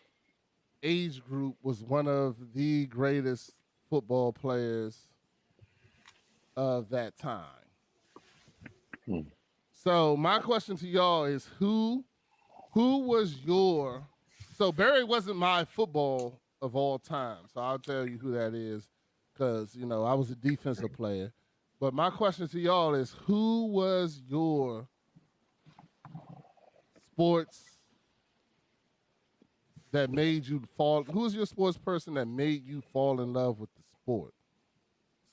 age group. Was one of the greatest football players of that time. So my question to y'all is who was your, so Barry wasn't my football of all time, so I'll tell you who that is because, you know, I was a defensive player. But my question to y'all is who was your sports that made you fall, who's your sports person that made you fall in love with the sport?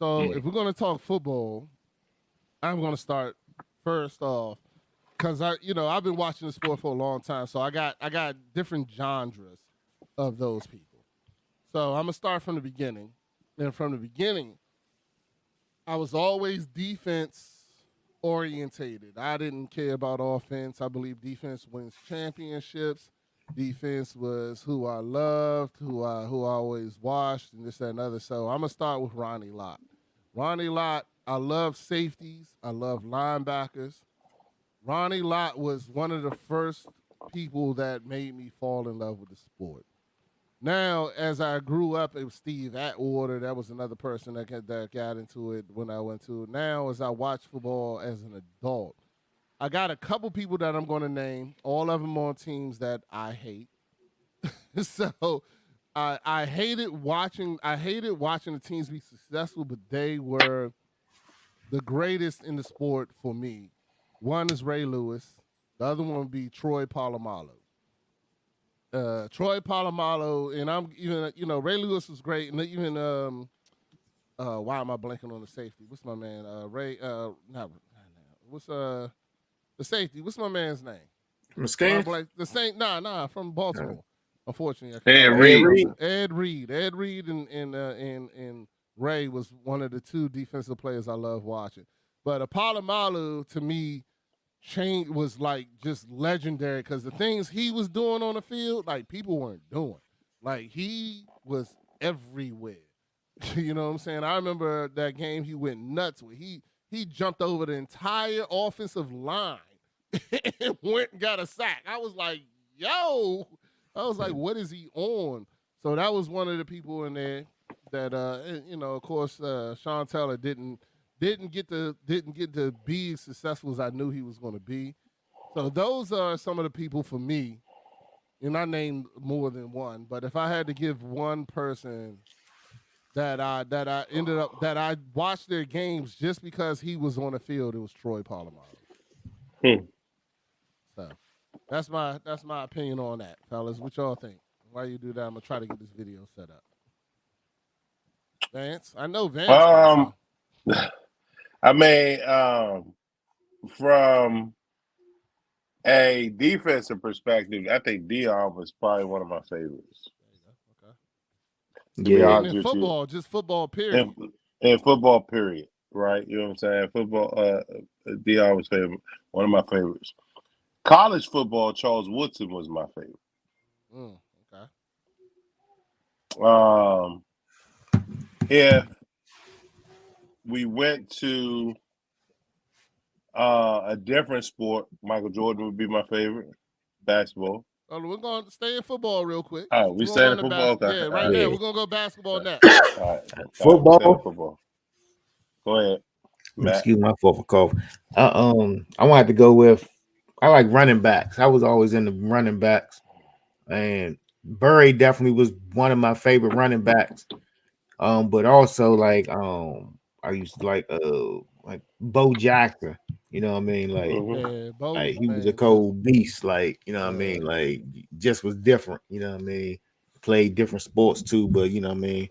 So if we're going to talk football, I'm going to start first off, because I've been watching the sport for a long time, so I got different genres of those people. So I'm gonna start from the beginning. And from the beginning, I was always defense orientated. I didn't care about offense. I believe defense wins championships. Defense was who I loved, who I always watched, and this, that, and other. So I'm gonna start with Ronnie Lott. Ronnie Lott, I love safeties. I love linebackers. Ronnie Lott was one of the first people that made me fall in love with the sport. Now, as I grew up, it was Steve Atwater. That was another person that got into it when I went to it. Now, as I watch football as an adult, I got a couple people that I'm going to name, all of them on teams that I hate. So I hated watching the teams be successful, but they were the greatest in the sport for me. One is Ray Lewis. The other one would be Troy Polamalu. Troy Polamalu, and I'm even, Ray Lewis was great, and even why am I blanking on the safety? What's my man? What's the safety? What's my man's name? Muscane? The Saint, from Baltimore. Unfortunately, Ed Reed and Ray was one of the two defensive players I love watching. But Apollo to me was like just legendary because the things he was doing on the field, like people weren't doing. Like he was everywhere. You know what I'm saying? I remember that game he went nuts with. He jumped over the entire offensive line and went and got a sack. I was like, yo. I was like, what is he on? So that was one of the people in there that of course Sean Taylor didn't get to be as successful as I knew he was going to be. So those are some of the people for me. And I named more than one, but if I had to give one person that I watched their games just because he was on the field, it was Troy Polamalu. So that's my opinion on that, fellas. What y'all think? While you do that, I'm gonna try to get this video set up. Vance, I know Vance. I mean, from a defensive perspective, I think Dion was probably one of my favorites. Yeah, in football, just football period. In football period, right? You know what I'm saying? Football, Dion was one of my favorites. College football, Charles Woodson was my favorite. Okay. If we went to a different sport, Michael Jordan would be my favorite. Basketball. Oh, we're going to stay in football real quick. Oh, we stay in football? Okay. Yeah, right now. We're going to go basketball next. All right. Football. Go ahead, Matt. Excuse my fault for cough. I wanted to go with, I like running backs. I was always into running backs. And Burry definitely was one of my favorite running backs. But also like I used to like Bo Jackson. You know what I mean? Like, he was a cold beast. Like, you know what I mean? Like, just was different. You know what I mean? Played different sports too, but you know what I mean?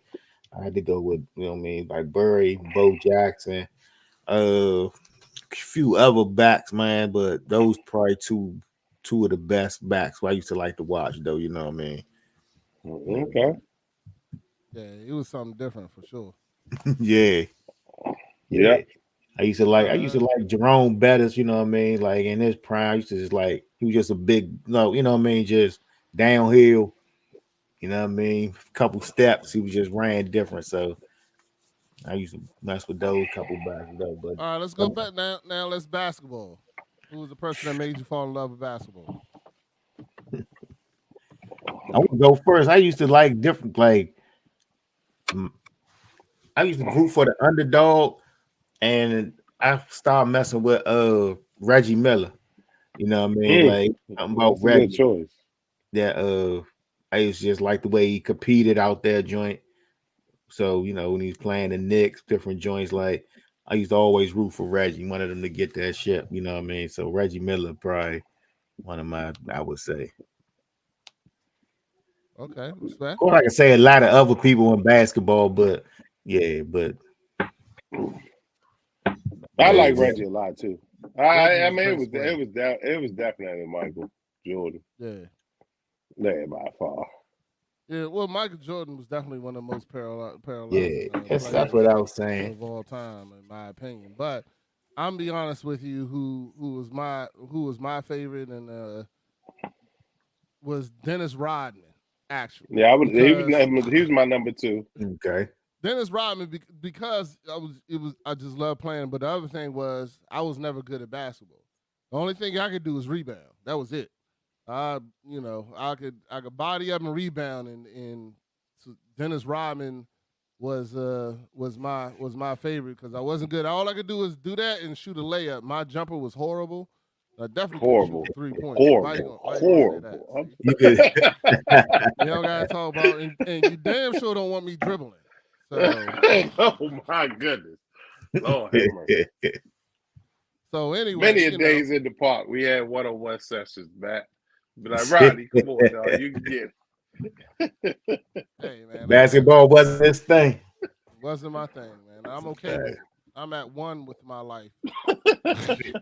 I had to go with, you know what I mean, like Burry, Bo Jackson, a few other backs, man. But those probably two of the best backs I used to like to watch, though. You know what I mean? Okay. Yeah, it was something different for sure. Yeah. I used to like Jerome Bettis, you know what I mean? Like in his prime, I used to just like, he was just a big, you know what I mean? Just downhill, you know what I mean? A couple steps, he was just ran different. So I used to mess with those couple backs though. But all right, let's go back now. Now let's basketball. Who was the person that made you fall in love with basketball? I want to go first. I used to like different, like I used to root for the underdog. And I started messing with Reggie Miller. You know what I mean? Like, I'm about Reggie. Good choice. That I used to just like the way he competed out there joint. So, you know, when he's playing the Knicks, different joints, like I used to always root for Reggie, wanted him to get that ship, you know what I mean? So Reggie Miller probably one of my, I would say. Okay, respect. Of course, I can say a lot of other people in basketball, but yeah, but I like Reggie a lot too. I mean, it was definitely Michael Jordan. Yeah, by far. Yeah, well, Michael Jordan was definitely one of the most parallel. Yeah, that's what I was saying of all time, in my opinion. But I'm be honest with you, who was my favorite and was Dennis Rodman. Actually, yeah, he was my number two. Okay. Dennis Rodman, because I just love playing. But the other thing was I was never good at basketball. The only thing I could do was rebound. That was it. I could body up and rebound, and so Dennis Rodman was my favorite because I wasn't good. All I could do was do that and shoot a layup. My jumper was horrible. I definitely horrible. 3 points. Horrible. You don't gotta talk about, and you damn sure don't want me dribbling. So, oh my goodness, Lord have mercy. So anyway, many days in the park, we had one-on-one sessions, Matt. But like, Rodney, come on, dog, you can get it. Hey man, basketball wasn't his thing. Wasn't my thing, man. I'm okay with it. I'm at one with my life. You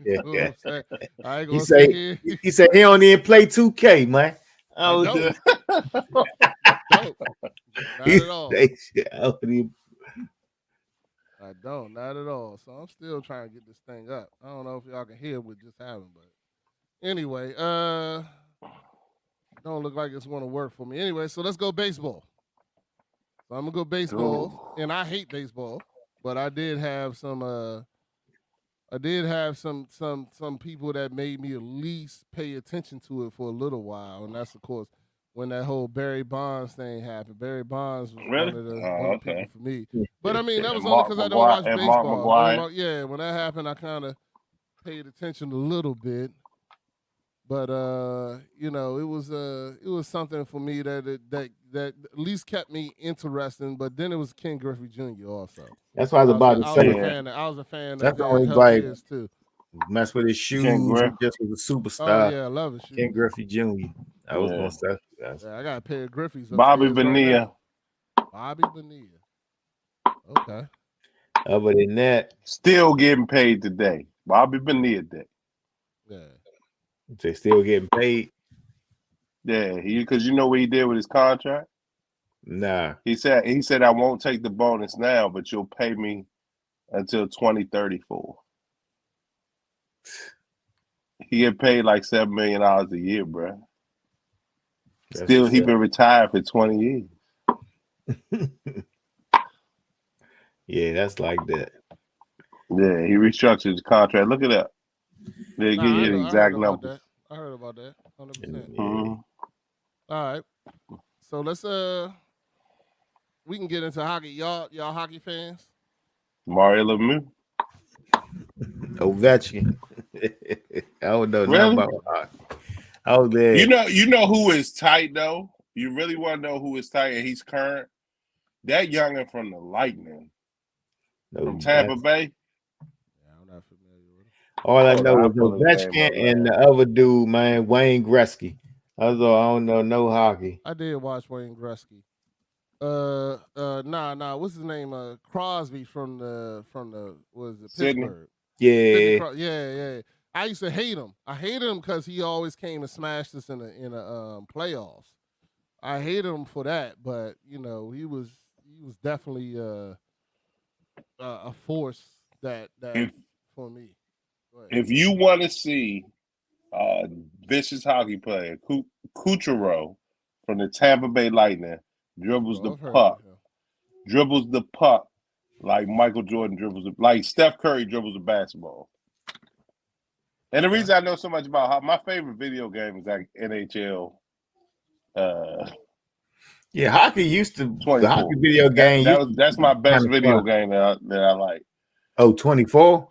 know what I'm saying? I ain't gonna he said he don't even play 2K, man. Oh, Not at all. I don't, not at all. So I'm still trying to get this thing up. I don't know if y'all can hear what just happened, but anyway, don't look like it's going to work for me. Anyway, so let's go baseball. So I'm gonna go baseball, and I hate baseball, but I did have some some people that made me at least pay attention to it for a little while, and that's of course when that whole Barry Bonds thing happened. Barry Bonds was Really? one of the Okay. people for me. But I mean, that was And only Mark because I don't watch McGwire- and Mark baseball. McGwire. Yeah, when that happened, I kind of paid attention a little bit. But you know, it was something for me that at least kept me interested. But then it was Ken Griffey Jr. also. That's what I was about to I say. was a fan That's of always his like years too. mess with his shoes. Ken He Griffey. just was a Oh superstar. yeah, I love his shoes. Ken Griffey Jr. I was Yeah. gonna say. That's Yeah, I got a pair of Griffey's. Bobby upstairs right Bonilla. now. Bobby Bonilla. Okay. Other than that, Still getting paid today. Bobby Bonilla Day. Yeah. they still getting paid. Yeah, because you know what he did with his contract? Nah. He said I won't take the bonus now, but you'll pay me until 2034. He get paid like $7 million a year, bro. That's Still, what's he up. been retired for 20 years. Yeah, that's like that. Yeah, he restructured his contract. Look it up. They give you the exact number. I heard about that. 100%. Yeah. Mhm. All right. So let's we can get into hockey. Y'all hockey fans? Mario Lemieux. Ovechkin. I don't know Really? nothing about hockey. I was there. You know who is tight though? You really want to know who is tight and he's current? That youngin from the Lightning No, from Tampa Bay. Yeah, I'm not familiar with him. all I Hold know on, is I'll pull his name Ovechkin up, and man. the other dude, man, Wayne Gretzky. That's all. I don't know no hockey. I did watch Wayne Gretzky. Nah. What's his name? Crosby from the was it Sydney. Pittsburgh? Sidney Yeah. yeah. I used to hate him. I hated him because he always came and smashed us in the playoffs. I hated him for that, but you know he was definitely a force that If- for me. Go ahead. If you want to see vicious hockey player, Kucherov from the Tampa Bay Lightning dribbles the I've heard puck, of him. dribbles the puck like Michael Jordan dribbles, like Steph Curry dribbles a basketball. And the reason I know so much about hockey, my favorite video game is like NHL. Yeah, hockey used to 24. the hockey video game. That's my best kinda video fun. game that I like. Oh, 24?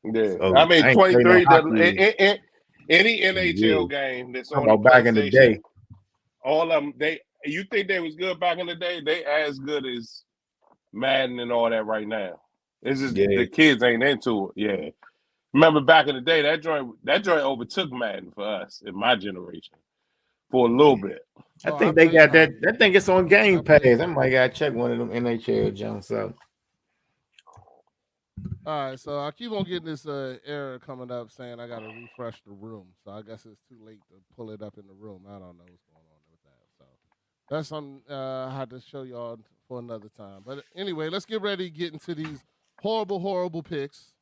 Yeah, Oh, I mean I ain't played no 23. hockey. Any NHL game that's How on the about back in the PlayStation, day? all of them. You think they was good back in the day? They as good as Madden and all that right now. It's just Yeah. the kids ain't into it. Yeah, remember back in the day that joint overtook Madden for us in my generation for a little bit. I Oh, think I they played got that. hockey. I think it's on Game I played Pass. I hockey. might gotta check one of them NHL jumps out. All right, so I keep on getting this error coming up saying I gotta refresh the room. So I guess it's too late to pull it up in the room. I don't know what's going on with that. So that's something I had to show y'all for another time. But anyway, let's get ready to get into these horrible picks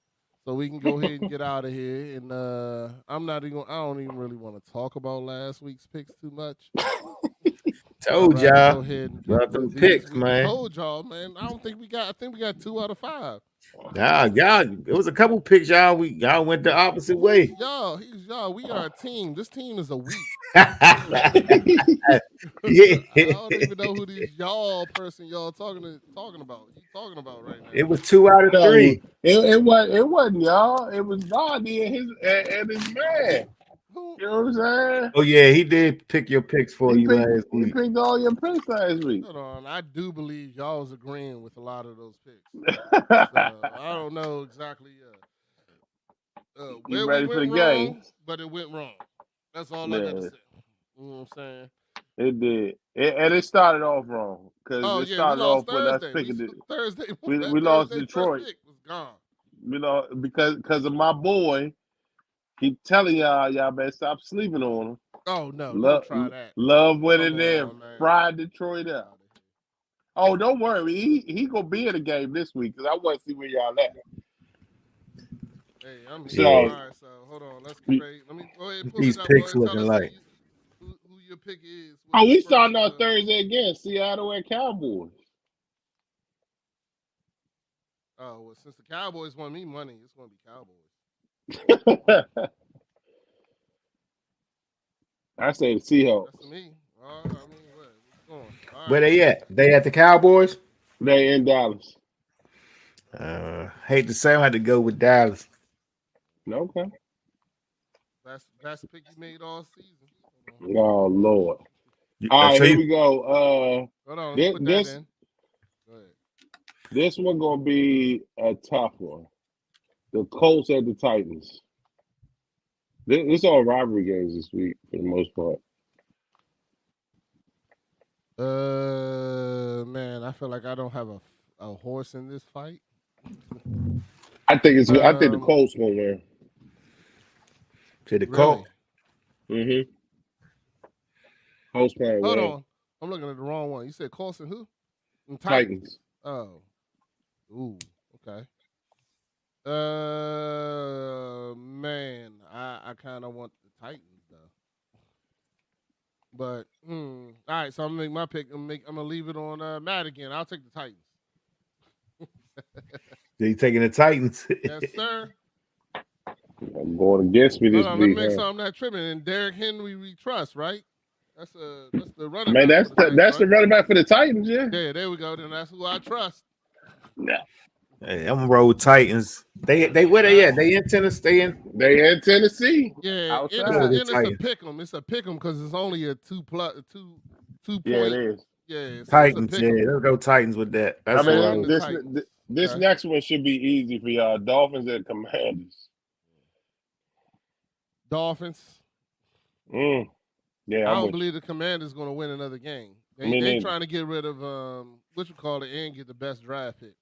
so we can go ahead and get out of here. And I don't even really want to talk about last week's picks too much. Told I'd rather y'all. go ahead and Love get them these picks, weeks. man. Told y'all, man. I think we got 2 out of 5. Y'all, it was a couple picks, y'all. Y'all went the opposite way. Y'all, we are a team. This team is a week. Yeah. I don't even know who these y'all talking about. You talking about right now? It was 2 out of 3. It wasn't y'all. It was Vardy and his man. Who? You know what I'm saying? Oh yeah, he did pick your picks for He you last He week. picked all your picks last week. Hold on. I do believe y'all was agreeing with a lot of those picks. So, I don't know exactly where You we ready went for the wrong, game? but it went wrong. That's all I got to Yeah. say. You know what I'm saying? It did. And it started off wrong. Because Oh, it yeah, we started lost off with us Thursday. picking it. Thursday. We that lost Thursday Detroit. first pick was gone. You know, because of my boy. Keep telling y'all better stop sleeping on him. Oh, no. Love, Don't try that. Love went in Come there, on, man. fried Detroit up. Oh, don't worry. He gonna be in the game this week because I want to see where y'all at. Hey, I'm here. So- All right, so hold on. Let's create. Let me go ahead and pull These it up, picks boys. Tell looking us like. who your pick is. Oh, What's we the starting first, on Thursday again. Seattle and Cowboys. Oh, well, since the Cowboys want me money, it's going to be Cowboys. I say the Seahawks. That's me. I mean, what's going? All right. Where they at? They at the Cowboys? They in Dallas. Hate to say I had to go with Dallas. Okay. That's the pick you made all season. Oh Lord. All right, So here you- we go. Hold on, let me put that in. Go ahead. This one gonna be a tough one. The Colts at the Titans. This all rivalry games this week for the most part. Man, I feel like I don't have a horse in this fight. I think the Colts gonna win. to the Really? Colts. Mm-hmm. Colts playing Hold well. on, I'm looking at the wrong one. You said Colts and who? And Titans. Oh, ooh, okay. Man, I kind of want the Titans though. But all right, so I'm gonna make my pick. I'm gonna leave it on Matt again. I'll take the Titans. They taking the Titans. Yes, sir. I'm going against me this Hold on, let me week. make Huh? sure I'm not tripping. And Derrick Henry, we trust, right? That's the running Man, back. that's for the Titans, the right? running back for the Titans, yeah. Yeah, there we go. Then that's who I trust. Hey, I'm gonna roll with Titans. They where they at? They in Tennessee. They in Tennessee. Yeah, Outside. and The it's a Titans. pick 'em. It's a pick 'em because it's only a two Yeah, point. it is. Yeah, so Titans. it's a Yeah, pick 'em. let's go Titans with that. That's I what I mean, was. the this Titans. this Okay. next one should be easy for y'all. Dolphins and Commanders. Dolphins. Yeah, I I'm don't with believe the Commanders going to win another game. Me They neither. trying to get rid of what you call it and get the best draft picks.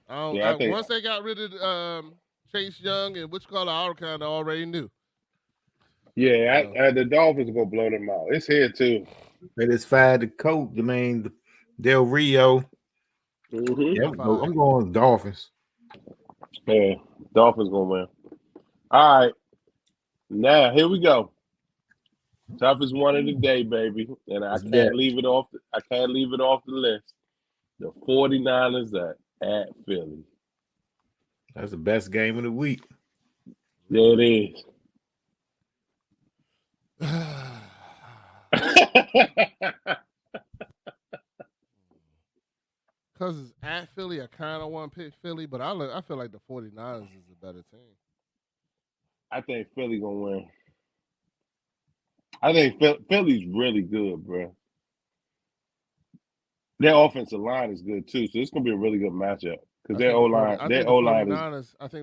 Yeah, I think- Once they got rid of Chase Young and what you call it, I kind of already knew. you. Yeah, the Dolphins are gonna blow them out. It's here too. They just fired the coach. I mean, Del Rio. Mm-hmm. Yeah, I'm going Dolphins. Yeah, Dolphins gonna win. All right, now here we go. Toughest one of the day, baby, and I What's can't that? leave it off. I can't leave it off the list. The 49ers are at Philly. That's the best game of the week. There it is. Because it's at Philly, I kind of want to pick Philly, but I feel like the 49ers is a better team. I think Philly gonna win. I think Philly's really good, bro. Their offensive line is good too, so it's gonna be a really good matchup because their O line, I think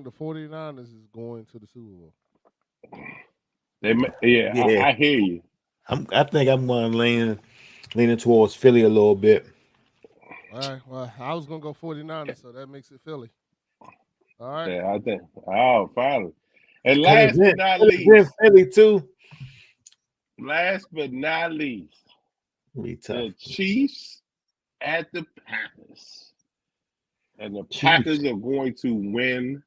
the 49ers is going to the Super Bowl. I hear you. I think I'm going to leaning towards Philly a little bit. All right. Well, I was gonna go 49ers, so that makes it Philly. All right. Yeah, I think. Oh, finally. And last but not Philly too. Last but not least, Be tough. the Chiefs at the Packers. And the Chiefs. Packers are going to win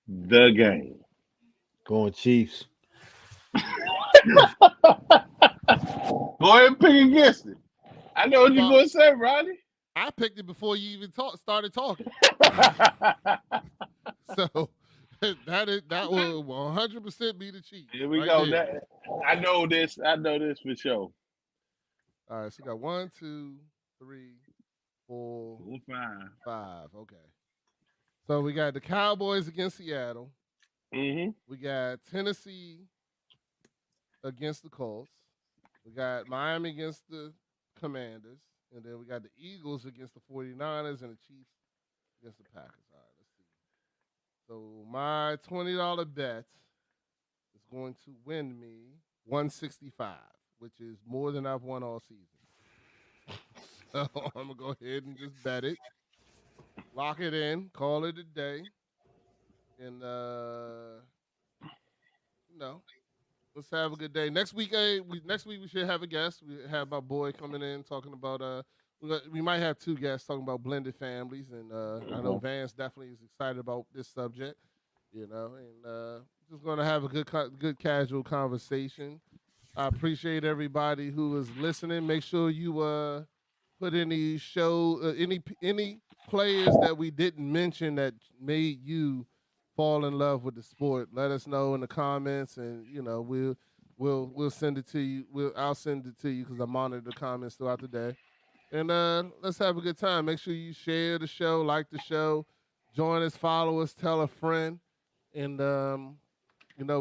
the game. Going Chiefs. Go ahead and pick against it. I know what you're going to say, Ronnie. I picked it before you even started talking. So that will 100% be the Chiefs. Here we right go. there. I know this for sure. All right, so you got 1, 2, 3, 4, 5. Okay. So we got the Cowboys against Seattle. Mm-hmm. We got Tennessee against the Colts. We got Miami against the Commanders. And then we got the Eagles against the 49ers and the Chiefs against the Packers. All right, let's see. So my $20 bet is going to win me $165, which is more than I've won all season. So I'm going to go ahead and just bet it. Lock it in. Call it a day. And, let's have a good day. Next week we should have a guest. We have my boy coming in talking about we might have two guests talking about blended families, and I know Vance definitely is excited about this subject. And just going to have a good casual conversation. I appreciate everybody who is listening. Make sure you put any players that we didn't mention that made you fall in love with the sport. Let us know in the comments, and we'll send it to you. I'll send it to you because I monitor the comments throughout the day. And let's have a good time. Make sure you share the show, like the show, join us, follow us, tell a friend, and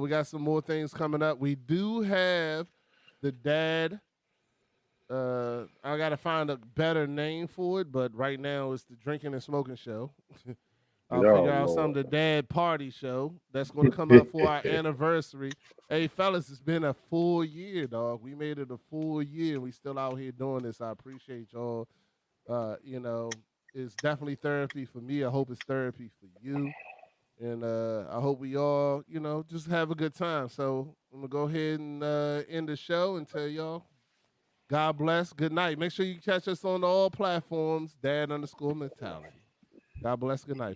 we got some more things coming up. We do have the dad. I gotta find a better name for it, but right now it's the drinking and smoking show. I'll figure out some the dad party show that's gonna come up for our anniversary. Hey fellas, it's been a full year, dog. We made it a full year. We still out here doing this. I appreciate y'all. It's definitely therapy for me. I hope it's therapy for you. And I hope we all, just have a good time. So I'm gonna go ahead and end the show and tell y'all, God bless. Good night. Make sure you catch us on all platforms, Dad_mentality. God bless. Good night, fellas.